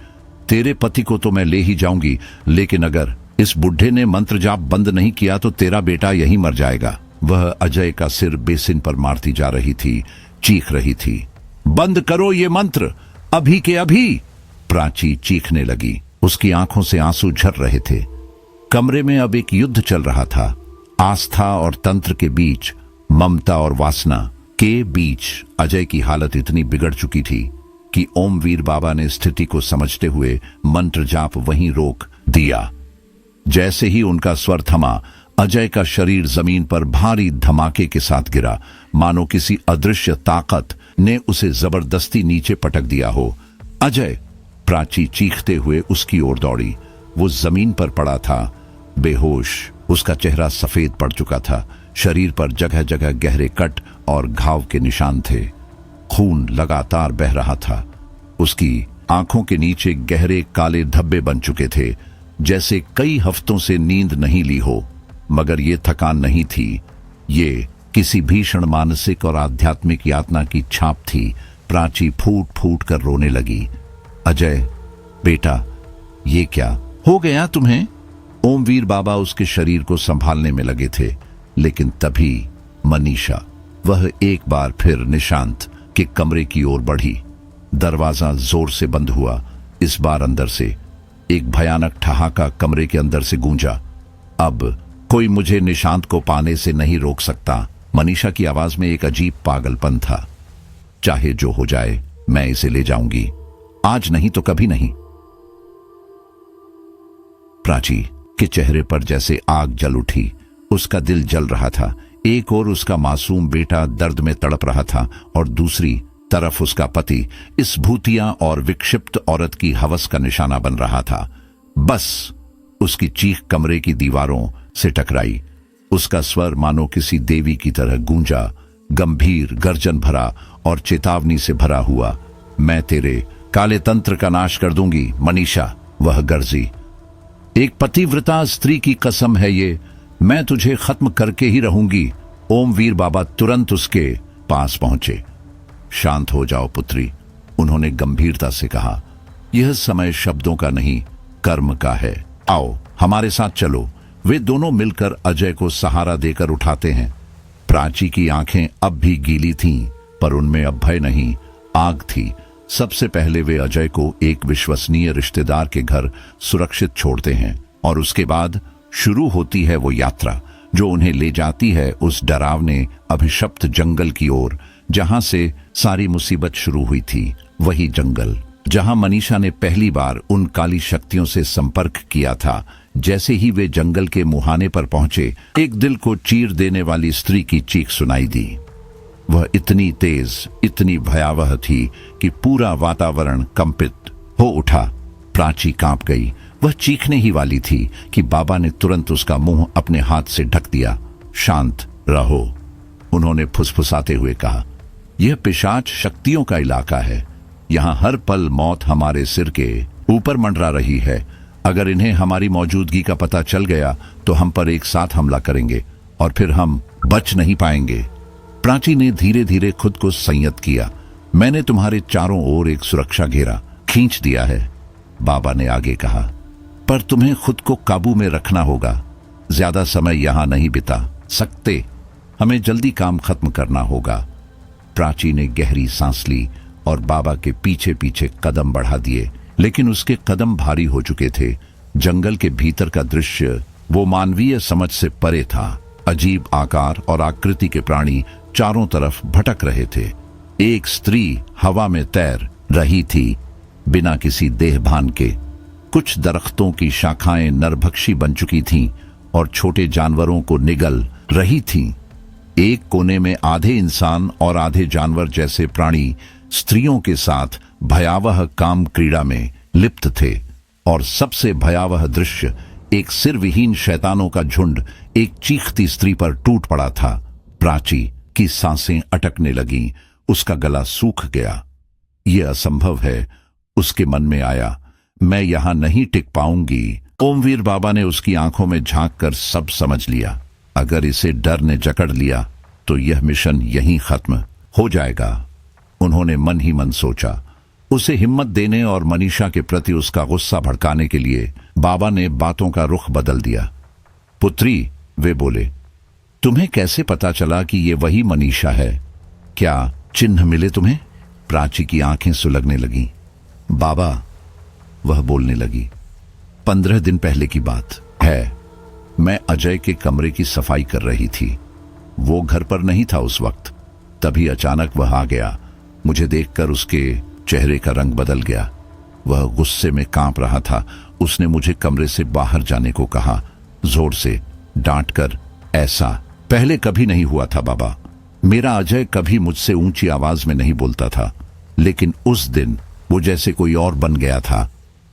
तेरे पति को तो मैं ले ही जाऊंगी, लेकिन अगर इस बुढ़े ने मंत्र जाप बंद नहीं किया तो तेरा बेटा यहीं मर जाएगा। वह अजय का सिर बेसिन पर मारती जा रही थी, चीख रही थी, बंद करो ये मंत्र अभी के अभी। प्राची चीखने लगी। उसकी आंखों से आंसू झर रहे थे। कमरे में अब एक युद्ध चल रहा था, आस्था और तंत्र के बीच, ममता और वासना के बीच। अजय की हालत इतनी बिगड़ चुकी थी कि ओमवीर बाबा ने स्थिति को समझते हुए मंत्र जाप वहीं रोक दिया। जैसे ही उनका स्वर थमा, अजय का शरीर जमीन पर भारी धमाके के साथ गिरा, मानो किसी अदृश्य ताकत ने उसे जबरदस्ती नीचे पटक दिया हो। अजय! प्राची चीखते हुए उसकी ओर दौड़ी। वो जमीन पर पड़ा था, बेहोश। उसका चेहरा सफेद पड़ चुका था, शरीर पर जगह जगह गहरे कट और घाव के निशान थे। खून लगातार बह रहा था। उसकी आंखों के नीचे गहरे काले धब्बे बन चुके थे, जैसे कई हफ्तों से नींद नहीं ली हो। मगर ये थकान नहीं थी, ये किसी भीषण मानसिक और आध्यात्मिक यातना की छाप थी। प्राची फूट फूट कर रोने लगी। अजय बेटा, ये क्या हो गया तुम्हें? ओमवीर बाबा उसके शरीर को संभालने में लगे थे, लेकिन तभी मनीषा, वह एक बार फिर निशांत के कमरे की ओर बढ़ी। दरवाजा जोर से बंद हुआ। इस बार अंदर से एक भयानक ठहाका कमरे के अंदर से गूंजा। अब कोई मुझे निशांत को पाने से नहीं रोक सकता। मनीषा की आवाज में एक अजीब पागलपन था। चाहे जो हो जाए, मैं इसे ले जाऊंगी, आज नहीं तो कभी नहीं। प्राची के चेहरे पर जैसे आग जल उठी। उसका दिल जल रहा था। एक ओर उसका मासूम बेटा दर्द में तड़प रहा था और दूसरी तरफ उसका पति इस भूतिया और विक्षिप्त औरत की हवस का निशाना बन रहा था। बस उसकी चीख कमरे की दीवारों से टकराई। उसका स्वर मानो किसी देवी की तरह गूंजा, गंभीर, गर्जन भरा और चेतावनी से भरा हुआ। मैं तेरे काले तंत्र का नाश कर दूंगी मनीषा, वह गर्जी। एक पतिव्रता स्त्री की कसम है ये, मैं तुझे खत्म करके ही रहूंगी। ओमवीर बाबा तुरंत उसके पास पहुंचे। शांत हो जाओ पुत्री, उन्होंने गंभीरता से कहा। यह समय शब्दों का नहीं, कर्म का है। आओ हमारे साथ चलो। वे दोनों मिलकर अजय को सहारा देकर उठाते हैं। प्राची की आंखें अब भी गीली थीं, पर उनमें अब भय नहीं, आग थी। सबसे पहले वे अजय को एक विश्वसनीय रिश्तेदार के घर सुरक्षित छोड़ते हैं और उसके बाद शुरू होती है वो यात्रा जो उन्हें ले जाती है उस डरावने अभिशप्त जंगल की ओर, जहां से सारी मुसीबत शुरू हुई थी। वही जंगल जहां मनीषा ने पहली बार उन काली शक्तियों से संपर्क किया था। जैसे ही वे जंगल के मुहाने पर पहुंचे, एक दिल को चीर देने वाली स्त्री की चीख सुनाई दी। वह इतनी तेज, इतनी भयावह थी कि पूरा वातावरण कंपित हो उठा। प्राची कांप गई। वह चीखने ही वाली थी कि बाबा ने तुरंत उसका मुंह अपने हाथ से ढक दिया। शांत रहो, उन्होंने फुसफुसाते हुए कहा। यह पिशाच शक्तियों का इलाका है। यहां हर पल मौत हमारे सिर के ऊपर मंडरा रही है। अगर इन्हें हमारी मौजूदगी का पता चल गया तो हम पर एक साथ हमला करेंगे और फिर हम बच नहीं पाएंगे। प्राची ने धीरे धीरे खुद को संयत किया। मैंने तुम्हारे चारों ओर एक सुरक्षा घेरा खींच दिया है, बाबा ने आगे कहा, पर तुम्हें खुद को काबू में रखना होगा। ज्यादा समय यहां नहीं बिता सकते, हमें जल्दी काम खत्म करना होगा। प्राची ने गहरी सांस ली और बाबा के पीछे पीछे कदम बढ़ा दिए, लेकिन उसके कदम भारी हो चुके थे। जंगल के भीतर का दृश्य वो मानवीय समझ से परे था। अजीब आकार और आकृति के प्राणी चारों तरफ भटक रहे थे। एक स्त्री हवा में तैर रही थी, बिना किसी देहभान के। कुछ दरख्तों की शाखाएं नरभक्षी बन चुकी थीं और छोटे जानवरों को निगल रही थीं। एक कोने में आधे इंसान और आधे जानवर जैसे प्राणी स्त्रियों के साथ भयावह काम क्रीड़ा में लिप्त थे। और सबसे भयावह दृश्य, एक सिरविहीन शैतानों का झुंड एक चीखती स्त्री पर टूट पड़ा था। प्राची की सांसें अटकने लगीं, उसका गला सूख गया। यह असंभव है, उसके मन में आया। मैं यहां नहीं टिक पाऊंगी। ओमवीर बाबा ने उसकी आंखों में झांक कर सब समझ लिया। अगर इसे डर ने जकड़ लिया तो यह मिशन यहीं खत्म हो जाएगा, उन्होंने मन ही मन सोचा। उसे हिम्मत देने और मनीषा के प्रति उसका गुस्सा भड़काने के लिए बाबा ने बातों का रुख बदल दिया। पुत्री, वे बोले, तुम्हें कैसे पता चला कि ये वही मनीषा है? क्या चिन्ह मिले तुम्हें? प्राची की आंखें सुलगने लगीं। बाबा, वह बोलने लगी, 15 दिन पहले की बात है। मैं अजय के कमरे की सफाई कर रही थी। वो घर पर नहीं था उस वक्त। तभी अचानक वह आ गया। मुझे देखकर उसके चेहरे का रंग बदल गया। वह गुस्से में कांप रहा था। उसने मुझे कमरे से बाहर जाने को कहा, जोर से डांट कर। ऐसा पहले कभी नहीं हुआ था बाबा। मेरा अजय कभी मुझसे ऊंची आवाज में नहीं बोलता था, लेकिन उस दिन वो जैसे कोई और बन गया था।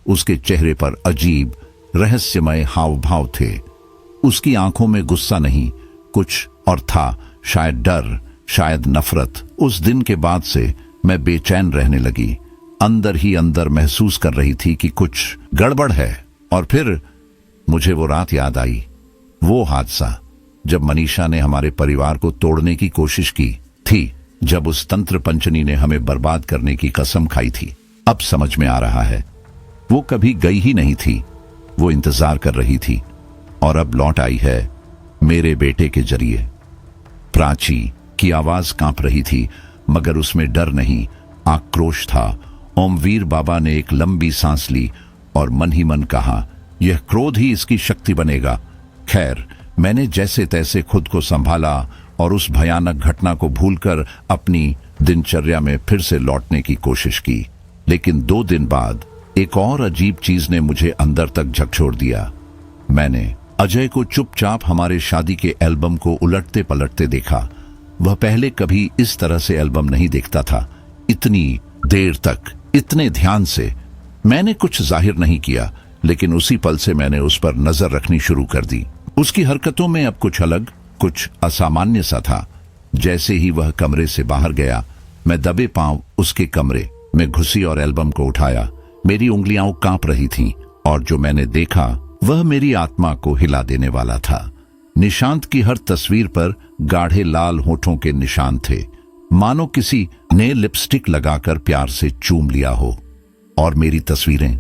उसके चेहरे पर अजीब रहस्यमय हाव भाव थे। उसकी आंखों में गुस्सा नहीं, कुछ और था, शायद डर, शायद नफरत। उस दिन के बाद से मैं बेचैन रहने लगी। अंदर ही अंदर महसूस कर रही थी कि कुछ गड़बड़ है। और फिर मुझे वो रात याद आई, वो हादसा जब मनीषा ने हमारे परिवार को तोड़ने की कोशिश की थी, जब उस तंत्र पंचनी ने हमें बर्बाद करने की कसम खाई थी। अब समझ में आ रहा है, वो कभी गई ही नहीं थी। वो इंतजार कर रही थी और अब लौट आई है मेरे बेटे के जरिए। प्राची की आवाज कांप रही थी, मगर उसमें डर नहीं, आक्रोश था। ओमवीर बाबा ने एक लंबी सांस ली और मन ही मन कहा, यह क्रोध ही इसकी शक्ति बनेगा। खैर, मैंने जैसे तैसे खुद को संभाला और उस भयानक घटना को भूलकर अपनी दिनचर्या में फिर से लौटने की कोशिश की। लेकिन 2 दिन बाद एक और अजीब चीज ने मुझे अंदर तक झकझोर दिया। मैंने अजय को चुपचाप हमारे शादी के एल्बम को उलटते पलटते देखा। वह पहले कभी इस तरह से एल्बम नहीं देखता था, इतनी देर तक, इतने ध्यान से। मैंने कुछ जाहिर नहीं किया, लेकिन उसी पल से मैंने उस पर नजर रखनी शुरू कर दी। उसकी हरकतों में अब कुछ अलग, कुछ असामान्य सा था। जैसे ही वह कमरे से बाहर गया, मैं दबे पांव उसके कमरे में घुसी और एल्बम को उठाया। मेरी उंगलियां कांप रही थीं और जो मैंने देखा वह मेरी आत्मा को हिला देने वाला था। निशांत की हर तस्वीर पर गाढ़े लाल होठों के निशान थे, मानो किसी ने लिपस्टिक लगाकर प्यार से चूम लिया हो। और मेरी तस्वीरें,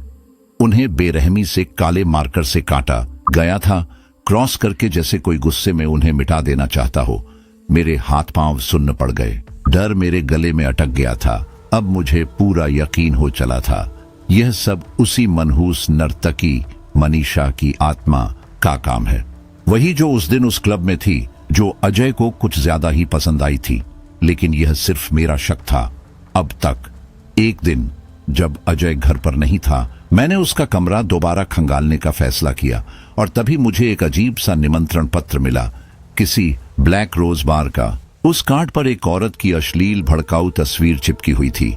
उन्हें बेरहमी से काले मार्कर से काटा गया था, क्रॉस करके, जैसे कोई गुस्से में उन्हें मिटा देना चाहता हो। मेरे हाथ पांव सुन्न पड़ गए, डर मेरे गले में अटक गया था। अब मुझे पूरा यकीन हो चला था, यह सब उसी मनहूस नर्तकी मनीषा की आत्मा का काम है। वही जो उस दिन उस क्लब में थी, जो अजय को कुछ ज्यादा ही पसंद आई थी। लेकिन यह सिर्फ मेरा शक था अब तक। एक दिन जब अजय घर पर नहीं था, मैंने उसका कमरा दोबारा खंगालने का फैसला किया और तभी मुझे एक अजीब सा निमंत्रण पत्र मिला, किसी ब्लैक रोज बार का। उस कार्ड पर एक औरत की अश्लील भड़काऊ तस्वीर चिपकी हुई थी।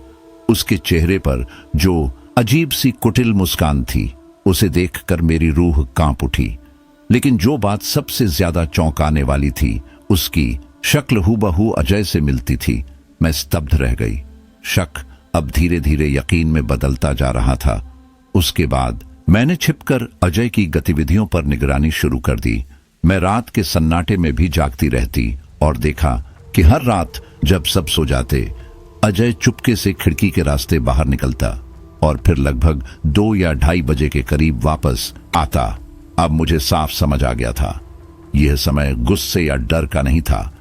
उसके चेहरे पर जो अजीब सी कुटिल मुस्कान थी, उसे देखकर मेरी रूह कांप उठी। लेकिन जो बात सबसे ज्यादा चौंकाने वाली थी, उसकी शक्ल हूबहू अजय से मिलती थी। मैं स्तब्ध रह गई। शक अब धीरे धीरे यकीन में बदलता जा रहा था। उसके बाद मैंने छिपकर अजय की गतिविधियों पर निगरानी शुरू कर दी। मैं रात के सन्नाटे में भी जागती रहती और देखा कि हर रात जब सब सो जाते, अजय चुपके से खिड़की के रास्ते बाहर निकलता और फिर लगभग 2 या 2:30 बजे के करीब वापस आता। अब मुझे साफ समझ आ गया था, यह समय गुस्से या डर का नहीं था।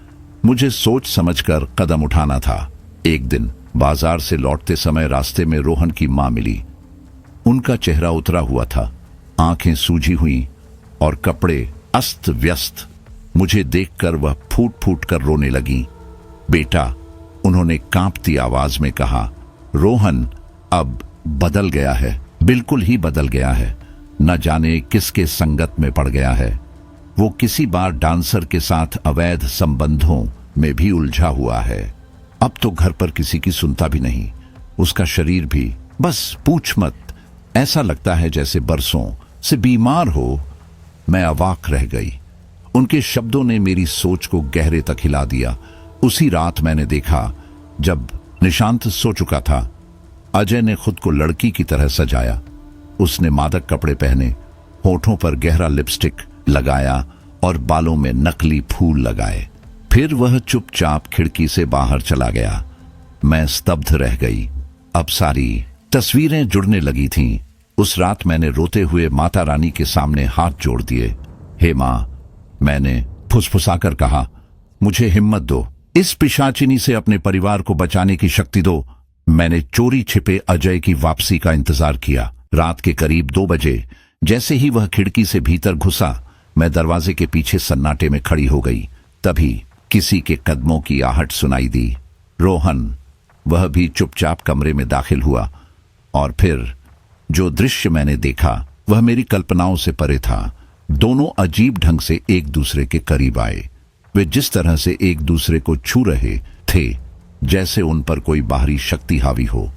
मुझे सोच समझकर कदम उठाना था। एक दिन बाजार से लौटते समय रास्ते में रोहन की मां मिली। उनका चेहरा उतरा हुआ था, आंखें सूजी हुई और कपड़े अस्त व्यस्त। मुझे देखकर वह फूट फूट कर रोने लगी। बेटा, उन्होंने कांपती आवाज में कहा, रोहन अब बदल गया है, बिल्कुल ही बदल गया है। न जाने किसके संगत में पड़ गया है। वो किसी बार डांसर के साथ अवैध संबंधों में भी उलझा हुआ है। अब तो घर पर किसी की सुनता भी नहीं। उसका शरीर भी, बस पूछ मत, ऐसा लगता है जैसे बरसों से बीमार हो। मैं अवाक रह गई। उनके शब्दों ने मेरी सोच को गहरे तक हिला दिया। उसी रात मैंने देखा, जब निशांत सो चुका था, अजय ने खुद को लड़की की तरह सजाया। उसने मादक कपड़े पहने, होठों पर गहरा लिपस्टिक लगाया और बालों में नकली फूल लगाए। फिर वह चुपचाप खिड़की से बाहर चला गया। मैं स्तब्ध रह गई। अब सारी तस्वीरें जुड़ने लगी थीं। उस रात मैंने रोते हुए माता रानी के सामने हाथ जोड़ दिए। हे मां, मैंने फुसफुसाकर कहा, मुझे हिम्मत दो, इस पिशाचिनी से अपने परिवार को बचाने की शक्ति दो। मैंने चोरी छिपे अजय की वापसी का इंतजार किया। रात के करीब 2 बजे जैसे ही वह खिड़की से भीतर घुसा, मैं दरवाजे के पीछे सन्नाटे में खड़ी हो गई। तभी किसी के कदमों की आहट सुनाई दी। रोहन, वह भी चुपचाप कमरे में दाखिल हुआ और फिर जो दृश्य मैंने देखा वह मेरी कल्पनाओं से परे था। दोनों अजीब ढंग से एक दूसरे के करीब आए। वे जिस तरह से एक दूसरे को छू रहे थे जैसे उन पर कोई बाहरी शक्ति हावी हो।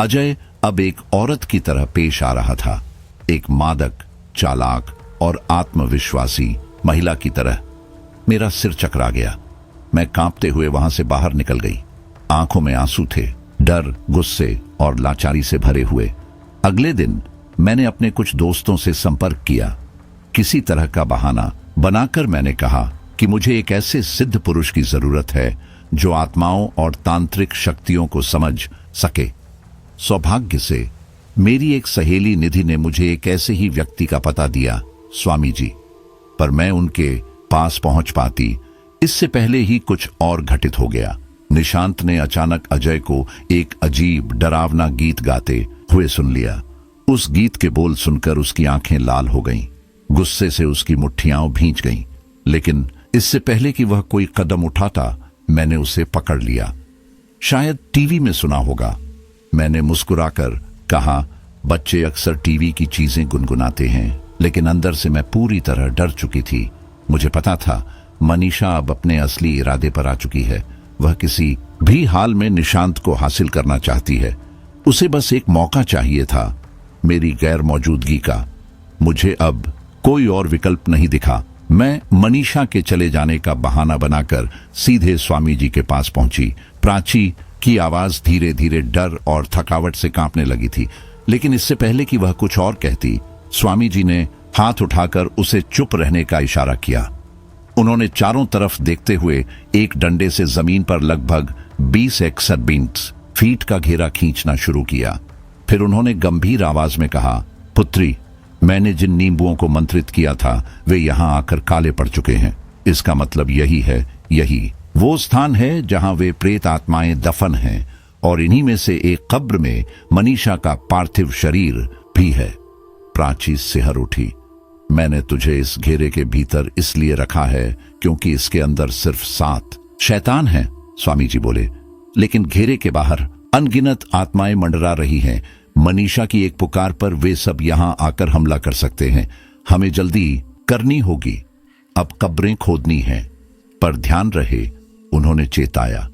अजय अब एक औरत की तरह पेश आ रहा था, एक मादक, चालाक और आत्मविश्वासी महिला की तरह। मेरा सिर चकरा गया। मैं कांपते हुए वहां से बाहर निकल गई। आंखों में आंसू थे, डर, गुस्से और लाचारी से भरे हुए। अगले दिन मैंने अपने कुछ दोस्तों से संपर्क किया। किसी तरह का बहाना बनाकर मैंने कहा कि मुझे एक ऐसे सिद्ध पुरुष की जरूरत है जो आत्माओं और तांत्रिक शक्तियों को समझ सके। सौभाग्य से मेरी एक सहेली निधि ने मुझे एक ऐसे ही व्यक्ति का पता दिया, स्वामी जी। पर मैं उनके पास पहुंच पाती इससे पहले ही कुछ और घटित हो गया। निशांत ने अचानक अजय को एक अजीब डरावना गीत गाते हुए सुन लिया। उस गीत के बोल सुनकर उसकी आंखें लाल हो गईं, गुस्से से उसकी मुट्ठियां भींच गईं। लेकिन इससे पहले कि वह कोई कदम उठाता मैंने उसे पकड़ लिया। शायद टीवी में सुना होगा, मैंने मुस्कुराकर कहा। बच्चे अक्सर टीवी की चीजें गुनगुनाते हैं, लेकिन अंदर से मैं पूरी तरह डर चुकी थी। मुझे पता था मनीषा अब अपने असली इरादे पर आ चुकी है। वह किसी भी हाल में निशांत को हासिल करना चाहती है। उसे बस एक मौका चाहिए था मेरी गैर मौजूदगी का। मुझे अब कोई और विकल्प नहीं दिखा। मैं मनीषा के चले जाने का बहाना बनाकर सीधे स्वामी जी के पास पहुंची। प्राची की आवाज धीरे धीरे डर और थकावट से कांपने लगी थी। लेकिन इससे पहले कि वह कुछ और कहती, स्वामी जी ने हाथ उठाकर उसे चुप रहने का इशारा किया। उन्होंने चारों तरफ देखते हुए एक डंडे से जमीन पर लगभग 20 फीट का घेरा खींचना शुरू किया। फिर उन्होंने गंभीर आवाज में कहा, पुत्री, मैंने जिन नींबुओं को मंत्रित किया था वे यहां आकर काले पड़ चुके हैं। इसका मतलब यही वो स्थान है जहां वे प्रेत आत्माएं दफन हैं, और इन्हीं में से एक कब्र में मनीषा का पार्थिव शरीर भी है। प्राची सिहर उठी। मैंने तुझे इस घेरे के भीतर इसलिए रखा है क्योंकि इसके अंदर सिर्फ 7 शैतान हैं, स्वामी जी बोले। लेकिन घेरे के बाहर अनगिनत आत्माएं मंडरा रही हैं। मनीषा की एक पुकार पर वे सब यहां आकर हमला कर सकते हैं। हमें जल्दी करनी होगी। अब कब्रें खोदनी हैं, पर ध्यान रहे, उन्होंने चेताया।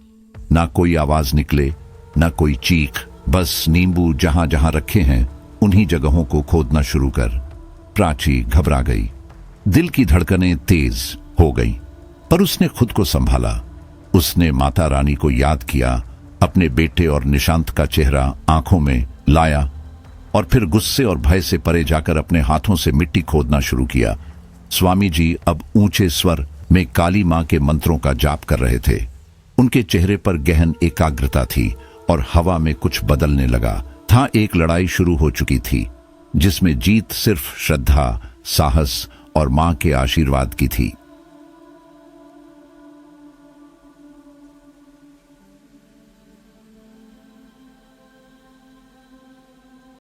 ना कोई आवाज निकले, ना कोई चीख, बस नींबू जहां जहां रखे हैं उन्हीं जगहों को खोदना शुरू कर। प्राची घबरा गई। दिल की धड़कनें तेज हो गईं, पर उसने खुद को संभाला। उसने माता रानी को याद किया, अपने बेटे और निशांत का चेहरा आंखों में लाया और फिर गुस्से और भय से परे जाकर अपने हाथों से मिट्टी खोदना शुरू किया। स्वामी जी अब ऊंचे स्वर में काली मां के मंत्रों का जाप कर रहे थे। उनके चेहरे पर गहन एकाग्रता थी और हवा में कुछ बदलने लगा था। एक लड़ाई शुरू हो चुकी थी जिसमें जीत सिर्फ श्रद्धा, साहस और मां के आशीर्वाद की थी।